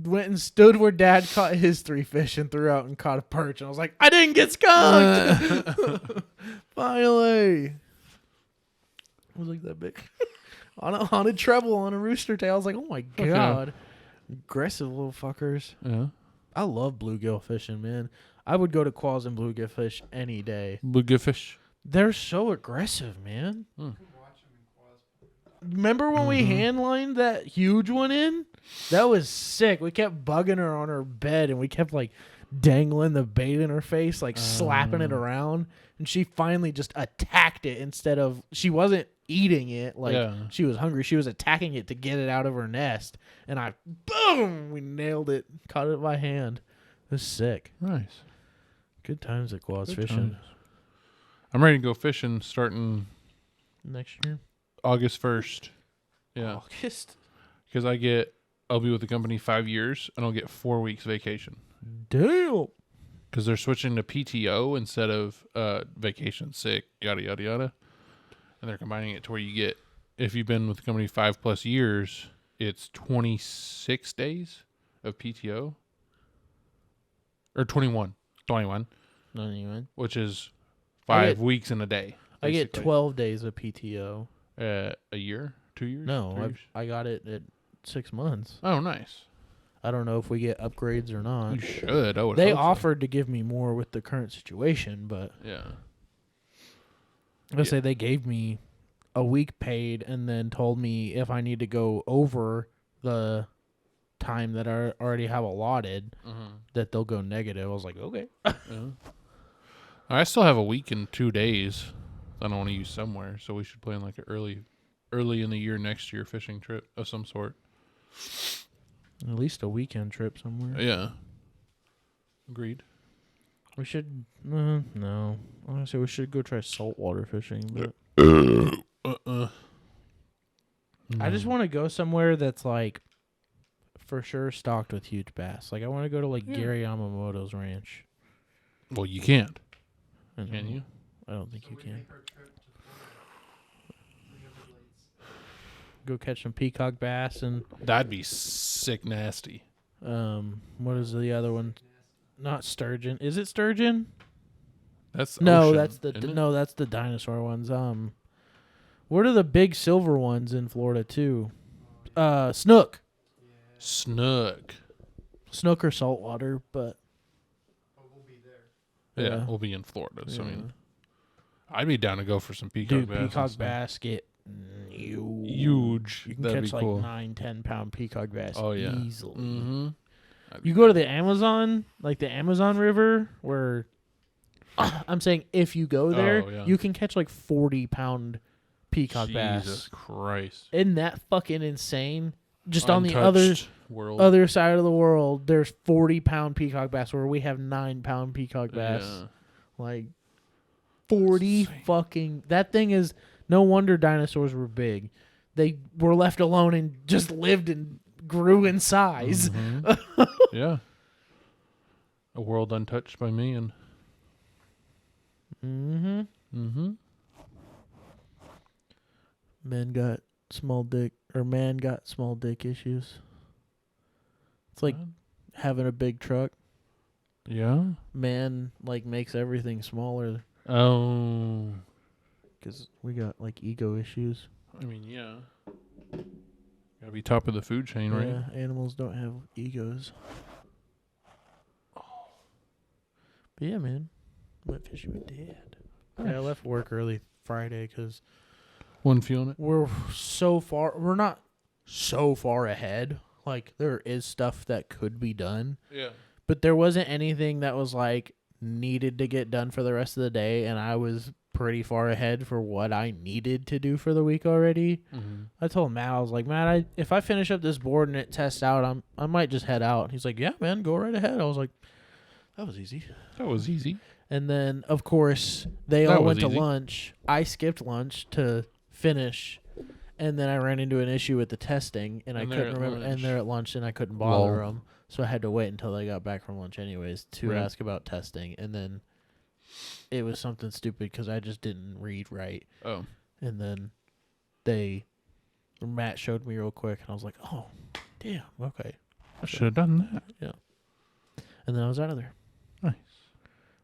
Went and stood where Dad caught his 3 fish and threw out and caught a perch. And I was like, I didn't get skunked. Finally. It was like that big. on a treble, on a rooster tail. I was like, oh my God. Aggressive little fuckers. Yeah. I love bluegill fishing, man. I would go to Qualls and bluegill fish any day. Bluegill fish. They're so aggressive, man. You can watch them in Quaz. Remember when we hand lined that huge one in? That was sick. We kept bugging her on her bed, and we kept like dangling the bait in her face, like slapping it around. And she finally just attacked it instead of, she wasn't eating it like she was hungry. She was attacking it to get it out of her nest. And boom, we nailed it. Caught it by hand. It was sick. Nice. Good times at Qualls Good fishing. times. I'm ready to go fishing starting Next year? August 1st. Yeah. August? Because I'll be with the company 5 years, and I'll get 4 weeks vacation. Damn. Because they're switching to PTO instead of vacation, sick, yada, yada, yada. And they're combining it to where you get, if you've been with the company 5+ years, it's 26 days of PTO. Or 21, Not even. which is I 5 get- weeks in a day. I get basically. 12 days of PTO. A year? 2 years? 3 No, years? I got it at 6 months. Oh, nice. I don't know if we get upgrades or not. You should. I would. They hope so. offered to give me more with the current situation, but Yeah. I say they gave me a week paid and then told me if I need to go over the time that I already have allotted, that they'll go negative. I was like, okay. Yeah. I still have a week and 2 days I don't want to use somewhere, so we should plan like an early in the year next year fishing trip of some sort. At least a weekend trip somewhere. Yeah. Agreed. We should, no. Honestly, we should go try saltwater fishing, but I just want to go somewhere that's like for sure stocked with huge bass. Like I want to go to like Gary Yamamoto's ranch. Well, you can't. I don't Can know. you? I don't think you we can. make our trip to Florida. The Everglades. Go catch some peacock bass and That'd be sick nasty. what is the other one? Not sturgeon. Is it sturgeon? That's No, ocean, that's the isn't it? no, that's the dinosaur ones. What are the big silver ones in Florida too? Snook. Snook. Snook or saltwater, but Oh, we'll be there. Yeah, Yeah. we'll be in Florida. So I yeah. mean, I'd be down to go for some peacock Dude, bass. and peacock stuff. bass get huge. Huge. You can That'd catch be like cool. 9-10 pound peacock bass Oh yeah. easily. Mm-hmm. You go to the Amazon, like the Amazon River, where I'm saying if you go there, Oh, yeah. you can catch like 40-pound peacock Jesus bass. Christ. Isn't that fucking insane? Just on the other Untouched world. other side of the world, there's 40-pound peacock bass where we have 9-pound peacock bass. Yeah. Like 40 insane. fucking. That thing is. No wonder dinosaurs were big. They were left alone and just lived and grew in size. Mhm. Yeah. A world untouched by man. Mm-hmm. Mm-hmm. Man got small dick issues. It's like having a big truck. Yeah. Man like makes everything smaller Oh. because we got like ego issues. I mean, yeah. Gotta be top of the food chain, right? Yeah, animals don't have egos. But yeah, man, went fishing with Dad. Yeah, I left work early Friday because One feeling it. we're so far. We're not so far ahead. Like there is stuff that could be done, Yeah. but there wasn't anything that was like needed to get done for the rest of the day. And I was pretty far ahead for what I needed to do for the week already. Mm-hmm. I told Matt, I was like, Matt, if I finish up this board and it tests out, I might just head out. He's like, yeah, man, go right ahead. I was like, that was easy. That was easy. And then, of course, they all went to lunch. I skipped lunch to finish, and then I ran into an issue with the testing, and I couldn't remember. And they're at lunch, and I couldn't bother them, so I had to wait until they got back from lunch, anyways, to ask about testing. And then it was something stupid because I just didn't read right. Oh. And then Matt showed me real quick, and I was like, oh, damn, okay. I should have done that. Yeah. And then I was out of there. Nice.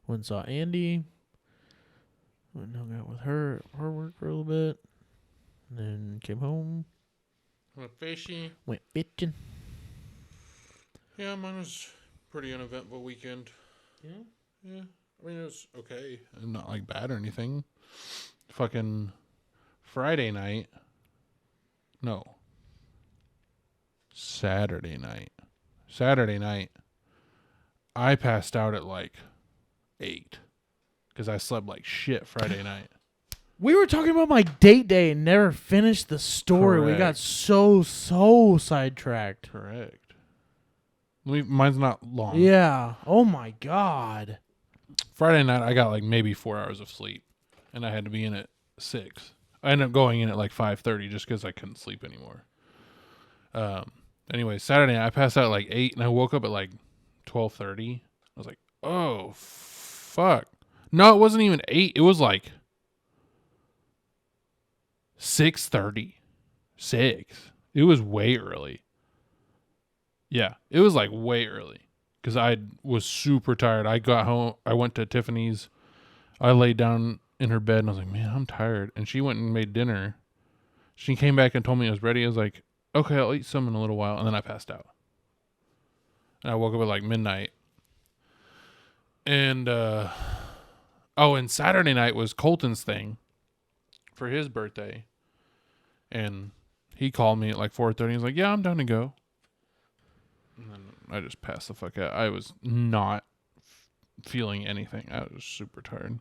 Went and saw Andy. Went and hung out with her work for a little bit. And then came home. Went fishing. Went fishing. Yeah, mine was pretty uneventful weekend. Yeah? Yeah. I mean, it was okay. Not like bad or anything. Fucking Friday night. No. Saturday night. I passed out at like 8 because I slept like shit Friday night. We were talking about my date day and never finished the story. Correct. We got so sidetracked. Correct. Mine's not long. Yeah. Oh my God. Friday night, I got like maybe 4 hours of sleep, and I had to be in at 6. I ended up going in at like 5:30 just because I couldn't sleep anymore. Anyway, Saturday night, I passed out at like 8, and I woke up at like 12:30. I was like, oh, fuck. No, it wasn't even 8. It was like 6:30. 6. It was way early. Yeah, it was like way early because I was super tired. I got home. I went to Tiffany's. I laid down in her bed and I was like, man, I'm tired. And she went and made dinner. She came back and told me it was ready. I was like, okay, I'll eat some in a little while. And then I passed out. And I woke up at like midnight. And, and Saturday night was Colton's thing for his birthday. And he called me at like 4:30. He's like, yeah, I'm down to go. And then I just passed the fuck out. I was not feeling anything. I was super tired.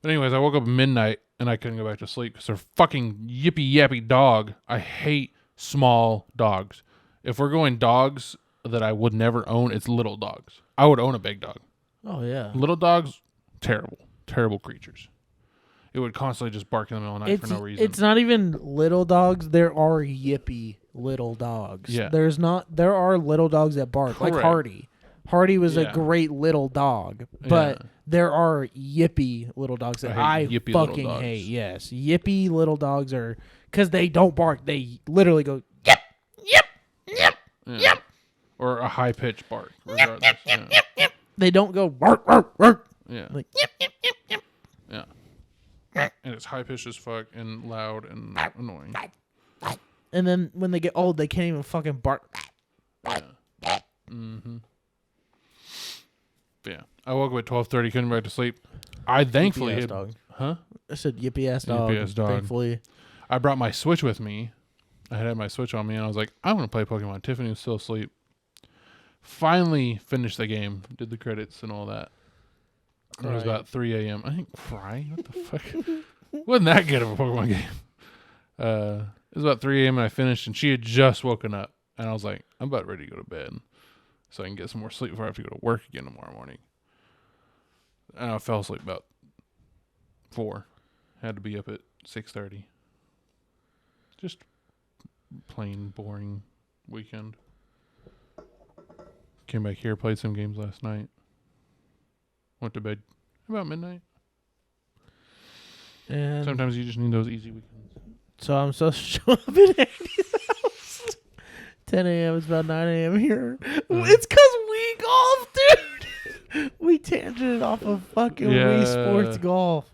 But anyways, I woke up at midnight and I couldn't go back to sleep because they're fucking yippy yappy dog. I hate small dogs. If we're going dogs that I would never own, it's little dogs. I would own a big dog. Oh, yeah. Little dogs, terrible creatures. It would constantly just bark in the middle of the night for no reason. It's not even little dogs. There are yippy little dogs. Yeah. There are little dogs that bark, Correct. like Hardy. Hardy was a great little dog, but there are yippy little dogs that I fucking hate. Yes. Yippy little dogs are, because they don't bark. They literally go, yip, yip, yip, yip. Or a high-pitched bark, regardless. Yip, yip, yip. They don't go, bark, bark, bark. Yeah. Like, yip, yip, yip, yip. Yeah. And it's high-pitched as fuck and loud and annoying. And then when they get old, they can't even fucking bark. Yeah. Mm-hmm. Yeah. I woke up at 12:30, couldn't go back to sleep. I thankfully Yippee-ass had... dog. Huh? I said yippee-ass dog. Yippee-ass dog. Thankfully. I brought my Switch with me. I had my Switch on me, and I was like, I'm going to play Pokemon. Tiffany was still asleep. Finally finished the game. Did the credits and all that. It was about 3 a.m. I think crying? What the fuck? Wasn't that good of a Pokemon game. It was about 3 a.m. and I finished, and she had just woken up. And I was like, I'm about ready to go to bed so I can get some more sleep before I have to go to work again tomorrow morning. And I fell asleep about 4. Had to be up at 6:30. Just plain boring weekend. Came back here, played some games last night. Went to bed about midnight. And Sometimes you just need those easy weekends. so I'm supposed to show up at Andy's house. 10 a.m. It's about 9 a.m. here. It's because Wii Golf, dude. We tangented off of fucking Wii Sports Golf.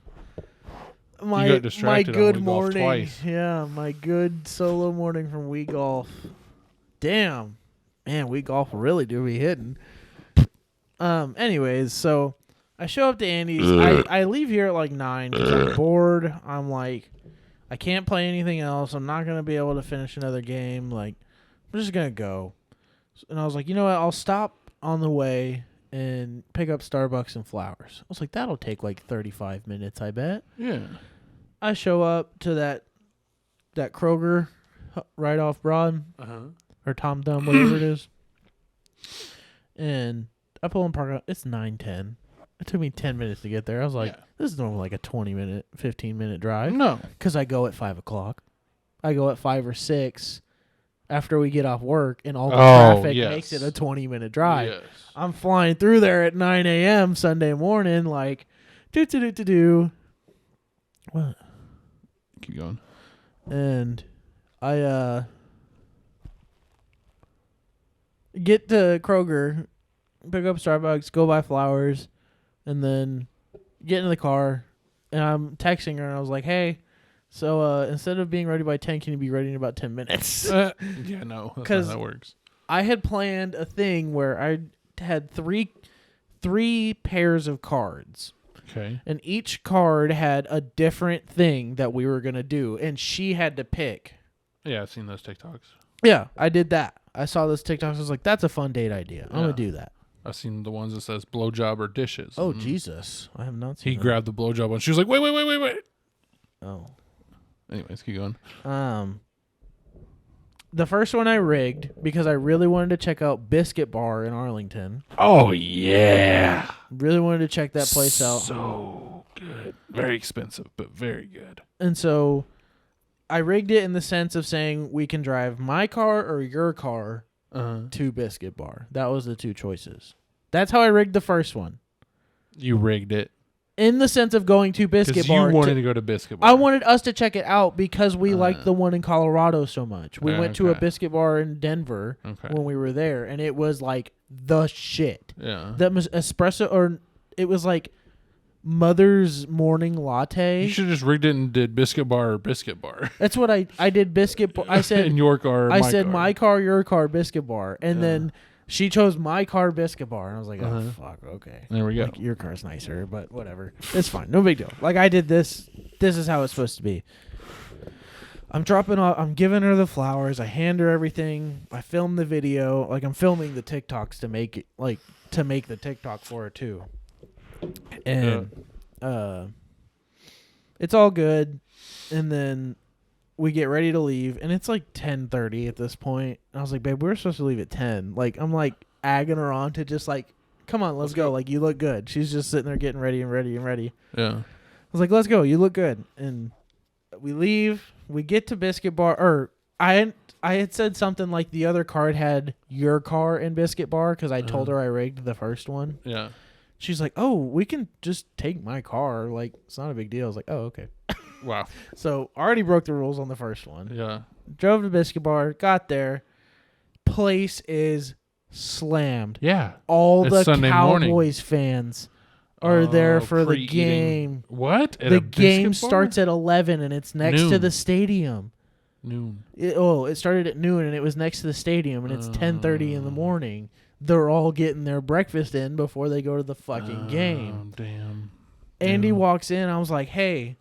My got distracted good on Wii Golf morning. twice. Yeah, my good solo morning from Wii Golf. Damn. Man, Wii Golf really do be hitting. Anyways, so I show up to Andy's. I leave here at like 9 because I'm bored. I'm like, I can't play anything else. I'm not going to be able to finish another game. Like, I'm just going to go. And I was like, you know what? I'll stop on the way and pick up Starbucks and flowers. I was like, that'll take like 35 minutes, I bet. Yeah. I show up to that Kroger right off Broad or Tom Thumb, whatever it is. And I pull in park out. It's 9:10. It took me 10 minutes to get there. I was like, this is normally like a 20-minute, 15-minute drive. No. Because I go at 5 o'clock. I go at 5 or 6 after we get off work, and all the traffic makes it a 20-minute drive. Yes. I'm flying through there at 9 a.m. Sunday morning, like, do. What? Keep going. And I get to Kroger, pick up Starbucks, go buy flowers, and then get in the car, and I'm texting her, and I was like, hey, so instead of being ready by 10, can you be ready in about 10 minutes? Yeah, no, that's not how that works. I had planned a thing where I had three pairs of cards. Okay. And each card had a different thing that we were going to do, and she had to pick. Yeah, I've seen those TikToks. Yeah, I did that. I saw those TikToks. I was like, that's a fun date idea. I'm going to do that. I've seen the ones that says blowjob or dishes. Oh, Jesus. I have not seen He that. grabbed the blowjob one. She was like, wait. Oh. Anyways, keep going. The first one I rigged because I really wanted to check out Biscuit Bar in Arlington. Oh, yeah. Really wanted to check that place out. So good. Very expensive, but very good. And so I rigged it in the sense of saying we can drive my car or your car to Biscuit Bar. That was the two choices. That's how I rigged the first one. You rigged it. In the sense of going to Biscuit Bar. You wanted to go to Biscuit Bar. I wanted us to check it out because we liked the one in Colorado so much. We went to a Biscuit Bar in Denver when we were there, and it was like the shit. Yeah. That was espresso, or it was like Mother's Morning Latte. You should have just rigged it and did Biscuit Bar or Biscuit Bar. That's what I did. Biscuit Bar. I said in your car. I said my car, your car, Biscuit Bar, and then she chose my car, Biscuit Bar, and I was like, oh fuck, okay. There we go. Like, your car's nicer, but whatever. It's fine, no big deal. Like I did this. This is how it's supposed to be. I'm dropping off. I'm giving her the flowers. I hand her everything. I film the video. Like I'm filming the TikToks to make it to make the TikTok for her too. And it's all good. And then we get ready to leave, and it's like 10:30 at this point. And I was like, babe, we were supposed to leave at 10. Like I'm like egging her on to just like, come on, let's go. Like you look good. She's just sitting there getting ready. Yeah. I was like, let's go. You look good. And we leave. We get to Biscuit Bar. Or I had said something like the other card had your car in Biscuit Bar because I told her I rigged the first one. Yeah. She's like, oh, we can just take my car. Like, it's not a big deal. I was like, oh, okay. Wow. So, already broke the rules on the first one. Yeah. Drove to Biscuit Bar, got there. Place is slammed. Yeah. All It's the Sunday Cowboys morning. fans are there for the game. What? At The a game Biscuit Bar? starts at 11, and it's next to Noon. the stadium. Noon. It started at noon, and it was next to the stadium, and it's 10:30 in the morning. They're all getting their breakfast in before they go to the fucking game. Damn. Andy walks in. I was like, hey,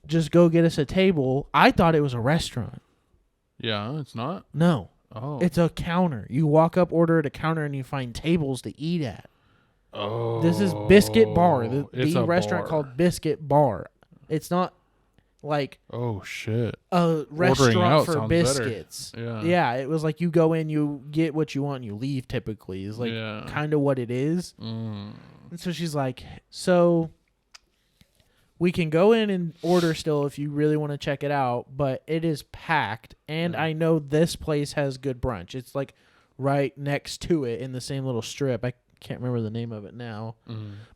just go get us a table. I thought it was a restaurant. Yeah, it's not? No. Oh. It's a counter. You walk up, order at a counter, and you find tables to eat at. Oh. This is Biscuit Bar, It's the a restaurant bar. called Biscuit Bar. It's not like Oh, shit. a Ordering restaurant out for sounds biscuits. better. Yeah, it was like you go in, you get what you want, and you leave typically. Is like kind of what it is. Mm. And so she's like, so we can go in and order still if you really want to check it out, but it is packed, and I know this place has good brunch. It's like right next to it in the same little strip. I can't remember the name of it now.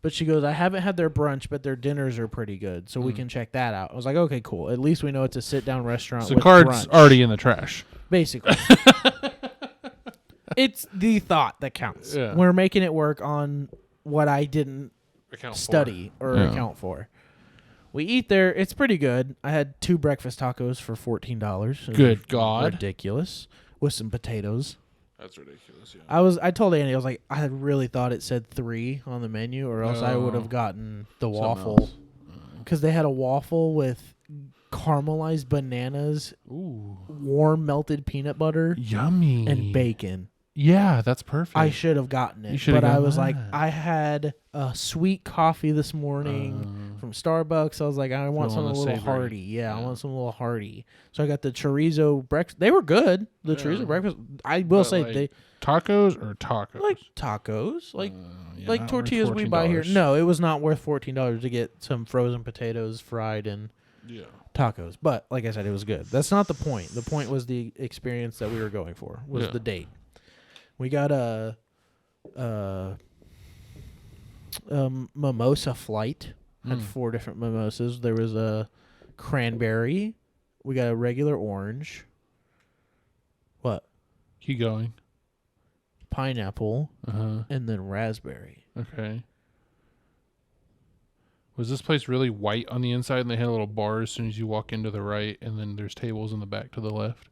But she goes, I haven't had their brunch, but their dinners are pretty good, so we can check that out. I was like, okay, cool. At least we know it's a sit-down restaurant So with card's brunch. already in the trash. Basically. It's the thought that counts. Yeah. We're making it work on what I didn't Account study or account for. We eat there. It's pretty good. I had 2 breakfast tacos for $14. Good God. Ridiculous. With some potatoes. That's ridiculous, yeah. I told Andy, I was like, I had really thought it said 3 on the menu, or else I would have gotten the waffle. Because they had a waffle with caramelized bananas, Ooh. warm melted peanut butter, Yummy. and bacon. Yeah, that's perfect. I should have gotten it, but I was like, I had a sweet coffee this morning from Starbucks. I was like, I want something a little hearty. Yeah, I want something a little hearty. So I got the chorizo breakfast. They were good. The chorizo breakfast. I will say like they tacos or tacos like tacos, like not tortillas worth we buy here. $14. No, it was not worth $14 to get some frozen potatoes fried and tacos. But like I said, it was good. That's not the point. The point was the experience that we were going for. Was the date. We got a mimosa flight. Had 4 different mimosas. There was a cranberry. We got a regular orange. What? Keep going. Pineapple. And then raspberry. Okay. Was this place really white on the inside and they had a little bar as soon as you walk into the right and then there's tables in the back to the left?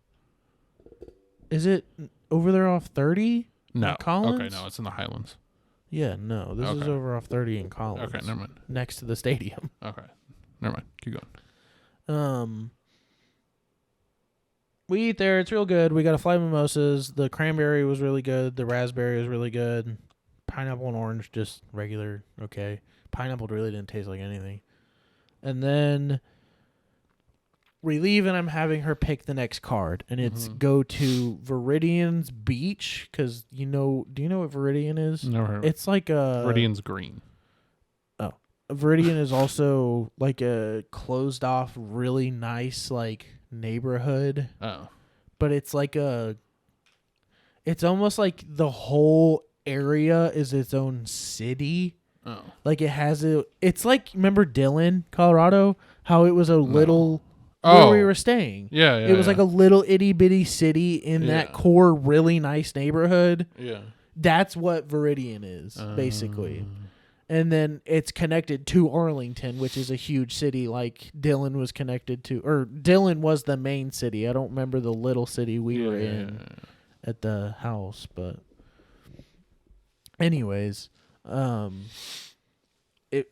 Is it over there off 30? No. Collins? Okay, no, it's in the Highlands. Yeah, no. This is over off 30 in Collins. Okay, never mind. Next to the stadium. Okay. Never mind. Keep going. We eat there. It's real good. We got a flight of mimosas. The cranberry was really good. The raspberry was really good. Pineapple and orange, just regular, okay. Pineapple really didn't taste like anything. And then we leave, and I'm having her pick the next card, and it's go to Viridian's Beach, because do you know what Viridian is? Never heard. It's like a Viridian's green. Oh, Viridian is also like a closed off, really nice like neighborhood. Oh, but it's like it's almost like the whole area is its own city. Oh, like it's like, remember Dillon, Colorado? How it was a little. Where we were staying. Yeah. It was like a little itty bitty city in that core really nice neighborhood. Yeah. That's what Viridian is, basically. And then it's connected to Arlington, which is a huge city like Dillon was connected to. Or Dillon was the main city. I don't remember the little city we were in at the house. But anyways,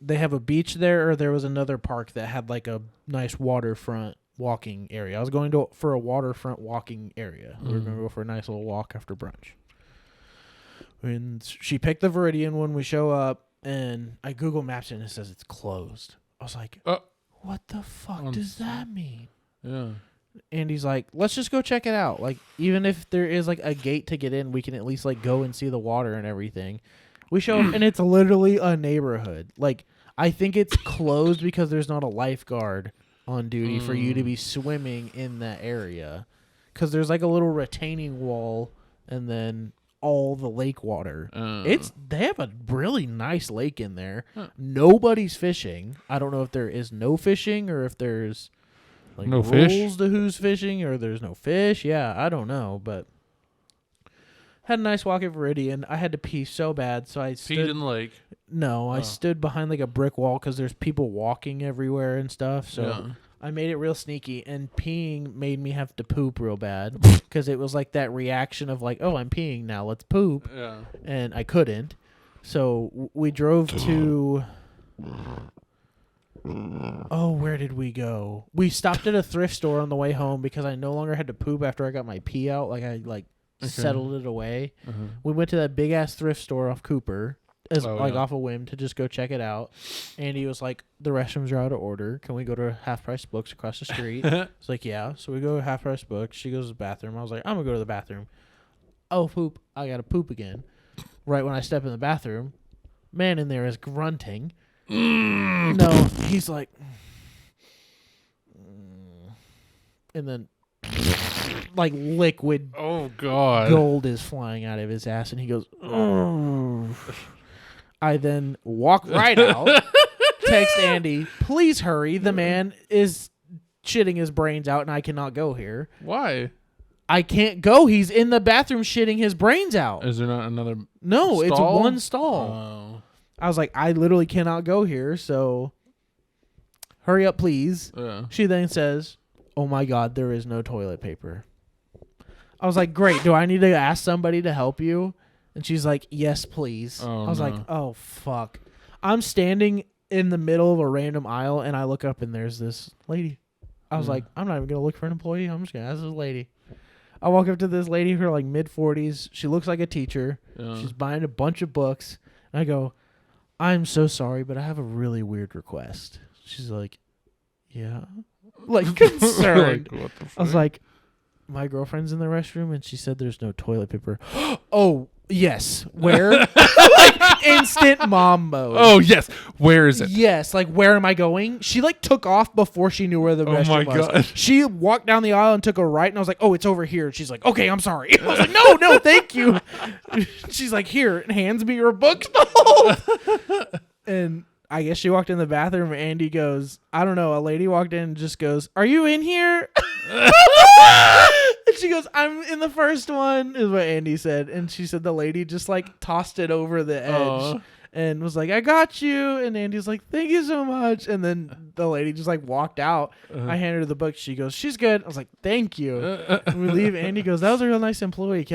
they have a beach there, or there was another park that had like a nice waterfront walking area. I was going for a waterfront walking area. We were going to go for a nice little walk after brunch. And she picked the Viridian when we show up, and I Google Maps it, and it says it's closed. I was like, what the fuck does that mean? Yeah. Andy's like, let's just go check it out. Like, even if there is like a gate to get in, we can at least like go and see the water and everything. We show up, and it's literally a neighborhood. Like, I think it's closed because there's not a lifeguard on duty for you to be swimming in that area. Because there's like a little retaining wall, and then all the lake water. They have a really nice lake in there. Nobody's fishing. I don't know if there is no fishing or if there's like no rules fish to who's fishing, or there's no fish. Yeah, I don't know, but had a nice walk at Viridian. I had to pee so bad, so I stood in the lake. No, I stood behind like a brick wall because there's people walking everywhere and stuff. So I made it real sneaky, and peeing made me have to poop real bad because it was like that reaction of like, oh, I'm peeing now, let's poop. Yeah. And I couldn't. So we drove to... Oh, where did we go? We stopped at a thrift store on the way home because I no longer had to poop after I got my pee out. Like, I settled it away. We went to that big ass thrift store off Cooper, off a whim, to just go check it out. And he was like, the restrooms are out of order. Can we go to Half Price Books across the street? It's like, yeah. So we go to Half Price Books. She goes to the bathroom. I was like, I'm gonna go to the bathroom. Oh, poop! I gotta poop again. Right when I step in the bathroom, man in there is grunting. No, he's like, and then like liquid gold is flying out of his ass, and he goes, oh. I then walk right out, text Andy, please hurry, the man is shitting his brains out and I cannot go here. Why? I can't go. He's in the bathroom shitting his brains out. Is there not another No, stall? It's one stall. Oh. I was like, I literally cannot go here, so hurry up, please. Yeah. She then says, oh my God, there is no toilet paper. I was like, great. Do I need to ask somebody to help you? And she's like, yes, please. Oh, I was like, oh, fuck. I'm standing in the middle of a random aisle, and I look up, and there's this lady. I was like, I'm not even going to look for an employee. I'm just going to ask this lady. I walk up to this lady, her like mid-40s. She looks like a teacher. Yeah. She's buying a bunch of books. And I go, I'm so sorry, but I have a really weird request. She's like, yeah. Like concerned. Like, what the fuck? I was like, my girlfriend's in the restroom and she said there's no toilet paper. Oh, yes. Where? Like instant mom mode. Oh, yes. Where is it? Yes. Like, where am I going? She like took off before she knew where the restroom was. God. She walked down the aisle and took a right and I was like, oh, it's over here. And she's like, okay, I'm sorry. I was like, no, thank you. She's like, here, and hands me her book. And I guess she walked in the bathroom and Andy goes, I don't know. A lady walked in and just goes, are you in here? And she goes, I'm in the first one, is what Andy said. And she said the lady just like tossed it over the edge and was like, I got you. And Andy's like, thank you so much. And then the lady just like walked out. I handed her the book. She goes, she's good. I was like, thank you. And we leave. Andy goes, that was a real nice employee.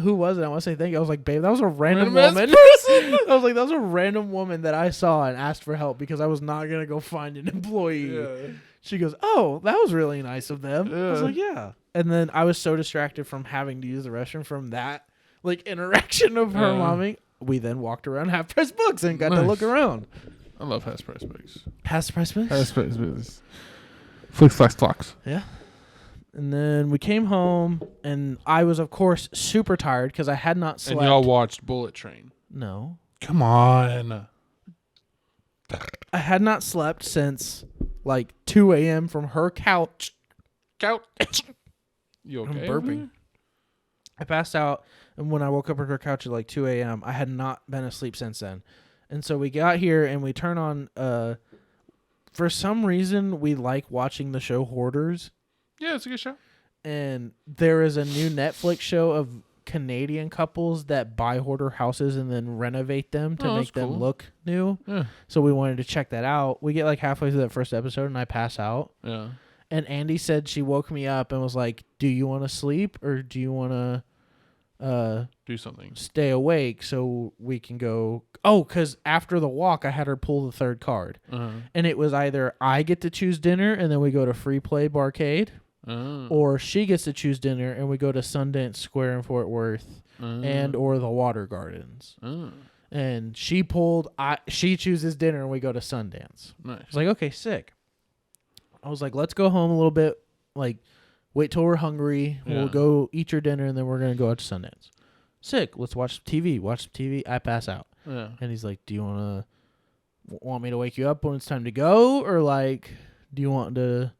Who was it? I want to say thank you. I was like, babe, that was a random woman. I was like, that was a random woman that I saw and asked for help because I was not going to go find an employee. Yeah. She goes, oh, that was really nice of them. I was like, yeah. And then I was so distracted from having to use the restroom from that like interaction of her momming. We then walked around Half Price Books and got to look around. I love Half Price Books. Half Price Books? Half Price Books. Flicks, Flacks, Flocks. Yeah. And then we came home, and I was, of course, super tired because I had not slept. And y'all watched Bullet Train. No. Come on. I had not slept since like 2 a.m. from her couch. You okay? I'm burping. I passed out, and when I woke up at her couch at like 2 a.m., I had not been asleep since then. And so we got here, and we turn on, for some reason, we like watching the show Hoarders. Yeah, it's a good show. And there is a new Netflix show of Canadian couples that buy hoarder houses and then renovate them to make them look new. Yeah. So we wanted to check that out. We get like halfway through that first episode, and I pass out. Yeah. And Andy said she woke me up and was like, do you want to sleep or do you want to do something? Stay awake so we can go. Oh, because after the walk, I had her pull the third card. And it was either I get to choose dinner and then we go to Free Play Barcade, or she gets to choose dinner and we go to Sundance Square in Fort Worth and or the Water Gardens. And she chooses dinner and we go to Sundance. Nice. I was like, okay, sick. I was like, let's go home a little bit, like, wait till we're hungry. Yeah. We'll go eat your dinner, and then we're going to go out to Sundance. Sick. Let's watch TV. Watch some TV. I pass out. Yeah. And he's like, do you want me to wake you up when it's time to go? Or, like, do you want to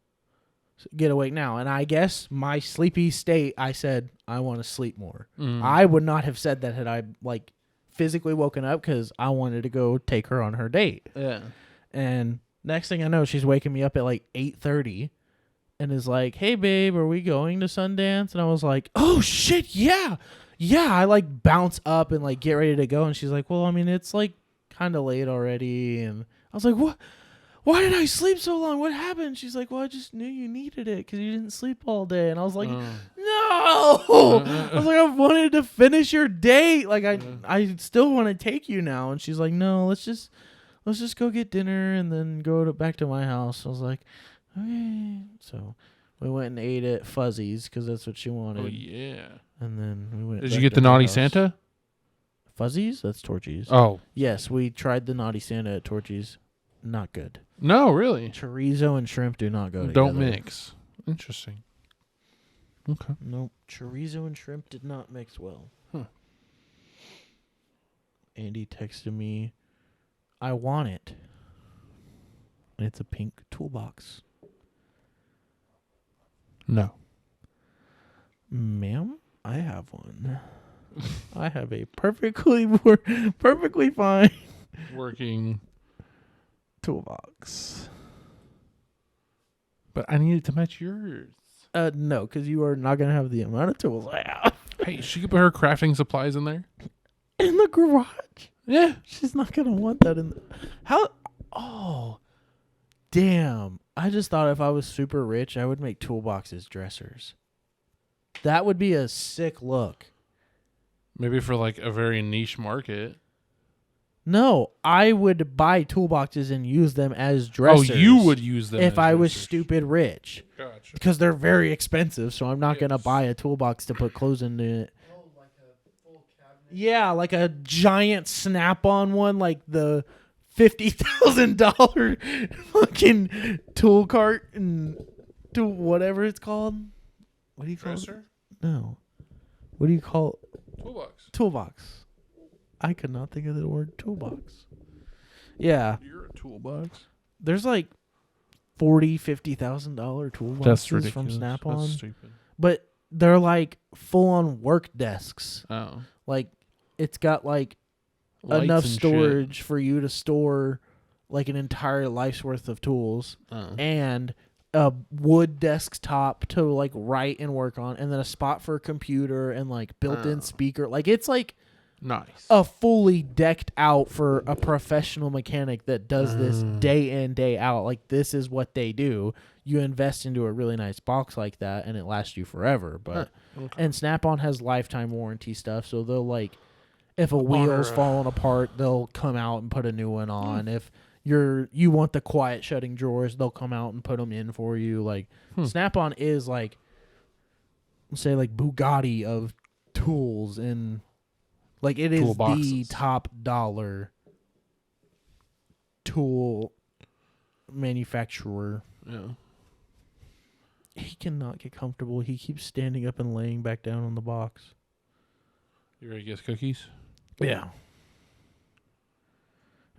get awake now? And I guess my sleepy state, I said, I want to sleep more. I would not have said that had I, like, physically woken up because I wanted to go take her on her date. Yeah. And next thing I know, she's waking me up at like 8:30 and is like, hey, babe, are we going to Sundance? And I was like, oh, shit, yeah. Yeah, I like bounce up and like get ready to go. And she's like, well, I mean, it's like kind of late already. And I was like, what? Why did I sleep so long? What happened? She's like, well, I just knew you needed it because you didn't sleep all day. And I was like, no. I was like, I wanted to finish your date. Like, I still want to take you now. And she's like, no, let's just go get dinner and then go back to my house. I was like, okay. So we went and ate at Fuzzy's because that's what she wanted. Oh, yeah. And then we went. Did you get the Naughty Santa? Fuzzy's? That's Torchy's. Oh. Yes, we tried the Naughty Santa at Torchy's. Not good. No, really? Chorizo and shrimp do not go together. Don't mix. Interesting. Okay. Nope. Chorizo and shrimp did not mix well. Huh. Andy texted me, I want it. And it's a pink toolbox. No. Ma'am, I have one. I have a perfectly fine working toolbox. But I need it to match yours. No, because you are not going to have the amount of tools I have. Hey, she could put her crafting supplies in there. In the garage? Yeah. She's not going to want that in the... How... Oh, damn. I just thought if I was super rich, I would make toolboxes dressers. That would be a sick look. Maybe for like a very niche market. No, I would buy toolboxes and use them as dressers. Oh, you would use them if as I was dressers. stupid rich. Gotcha. Because they're very expensive, so I'm not going to Yes. buy a toolbox to put clothes in it. Oh, like a full cabinet. Yeah, like a giant Snap-on one, like the $50,000 fucking tool cart and tool whatever it's called. What do you call it? Dresser? No. What do you call Toolbox. toolbox? I could not think of the word toolbox. Yeah, You're a toolbox. there's like $50,000 toolboxes from Snap-on, That's stupid. but they're like full-on work desks. Oh. Like it's got like Lights enough and storage for you to store like an entire life's worth of tools, shit. Oh. and a wood desktop to like write and work on, and then a spot for a computer and like built-in speaker. Like it's like Nice. a fully decked out for a professional mechanic that does this day in, day out. Like this is what they do. You invest into a really nice box like that and it lasts you forever. But Okay. and Snap-on has lifetime warranty stuff, so they'll like if a wheel's falling apart, they'll come out and put a new one on. If you want the quiet shutting drawers, they'll come out and put them in for you. Like Snap-on is like, let's say like Bugatti of tools, and like it is the Toolboxes. top dollar tool manufacturer. Yeah. He cannot get comfortable. He keeps standing up and laying back down on the box. You ready to guess cookies? Yeah.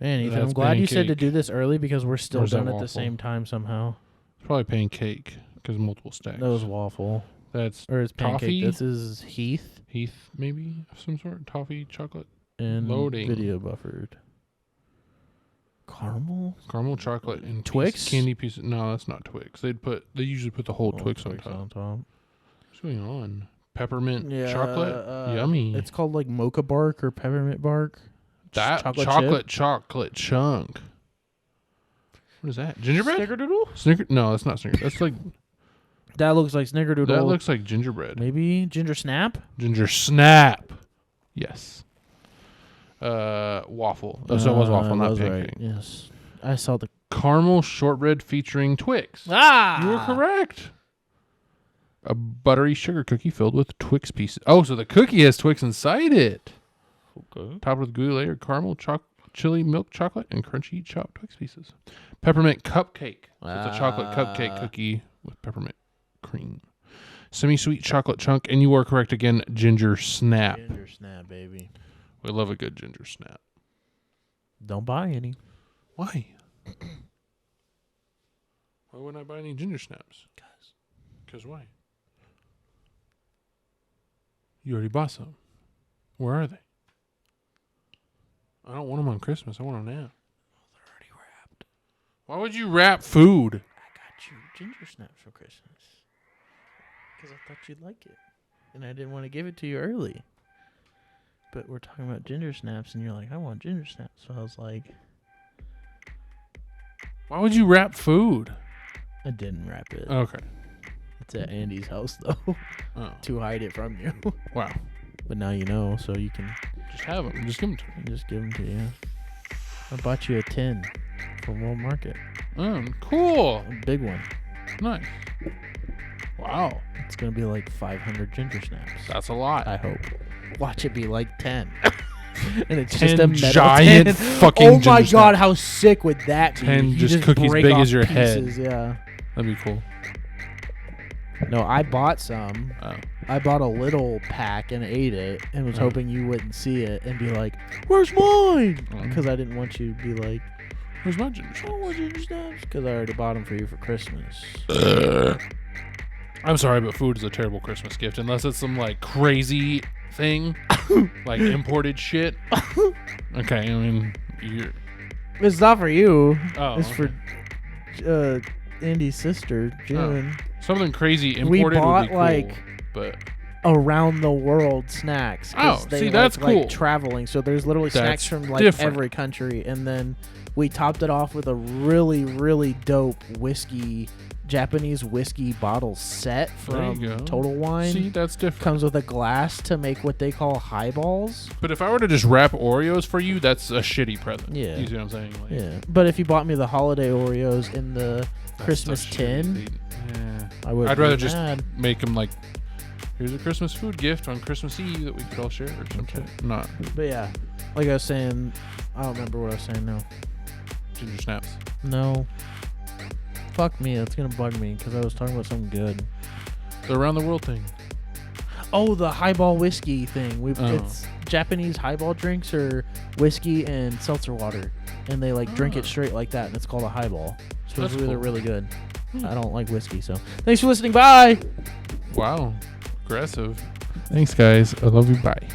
Man, Ethan, I'm That's glad you said to pancake. do this early because we're still Or is that done at the waffle? same time somehow. It's probably pancake because multiple stacks. That was waffle. That's Or it's pancake. Toffee? This is Heath Heath, maybe of some sort. Toffee, chocolate, and Loading. video buffered. Caramel? caramel chocolate, and Twix? candy pieces. No, that's not Twix. They usually put the whole Twix on top. What's going on? Peppermint chocolate, yummy. It's called like mocha bark or peppermint bark. That chocolate chocolate chunk. What is that? Gingerbread? Snickerdoodle? Snicker? No, that's not Snicker. That's like That looks like Snickerdoodle. that looks like gingerbread. Maybe Ginger Snap? Ginger snap. Yes. Waffle. Oh, so it was waffle, I not was pancake. right. Yes. I saw the Caramel shortbread featuring Twix. Ah! You were correct. A buttery sugar cookie filled with Twix pieces. Oh, so the cookie has Twix inside it. Okay. Topped with gooey layer, caramel, chili milk chocolate, and crunchy chopped Twix pieces. Peppermint cupcake. So it's a chocolate cupcake cookie with peppermint cream. Semi-sweet chocolate chunk, and you are correct again, ginger snap. Ginger Snap, baby. We love a good ginger snap. Don't buy any. Why? Why wouldn't I buy any ginger snaps? Because why? You already bought some. Where are they? I don't want them on Christmas. I want them now. They're already wrapped. Why would you wrap food? I got you ginger snaps for Christmas. Because I thought you'd like it. And I didn't want to give it to you early. But we're talking about ginger snaps, and you're like, I want ginger snaps. So I was like, Why would you wrap food? I didn't wrap it. Okay. It's at Andy's house, though, Oh, to hide it from you. wow. But now you know, so you can Just have them. Just give them to me. just give them to you. I bought you a tin from World Market. Cool. A big one. Nice. Wow. It's going to be like 500 ginger snaps. That's a lot. I hope. Watch it be like 10. And it's 10 just a metal giant 10. fucking Oh my ginger god, snaps. how sick would that be? 10 You just cookies break big off as your head. pieces, yeah. That'd be cool. No, I bought some. Oh. I bought a little pack and ate it and was Oh. hoping you wouldn't see it and be like, where's mine? Oh. Because I didn't want you to be like, Where's my ginger I snaps? don't want ginger snaps. Because I already bought them for you for Christmas. I'm sorry, but food is a terrible Christmas gift unless it's some like crazy thing, like imported shit. Okay, I mean, you're. It's not for you. Oh, It's okay. for Andy's sister, June. Something crazy We imported bought, would be cool, like- but Around the world snacks. 'cause Oh, they see, like, that's cool. Like traveling, so there's literally snacks That's from like different. every country, and then we topped it off with a really, really dope whiskey Japanese whiskey bottle set There you from go. Total Wine. See, that's different. Comes with a glass to make what they call highballs. But if I were to just wrap Oreos for you, that's a shitty present. Yeah. You see what I'm saying? Like, Yeah. But if you bought me the holiday Oreos in the that's Christmas so shitty. tin, Yeah. I would. I'd rather just make them like, here's a Christmas food gift on Christmas Eve that we could all share or something. Not But yeah, like I was saying, I don't remember what I was saying now. ginger snaps. No. Fuck me, that's gonna bug me because I was talking about something good. The around the world thing. Oh, the highball whiskey thing. Oh. It's Japanese highball drinks or whiskey and seltzer water, and they like drink it straight like that, and it's called a highball. Supposedly they're cool. really good. I don't like whiskey, so thanks for listening. Bye. Wow. Aggressive. Thanks, guys. I love you. Bye.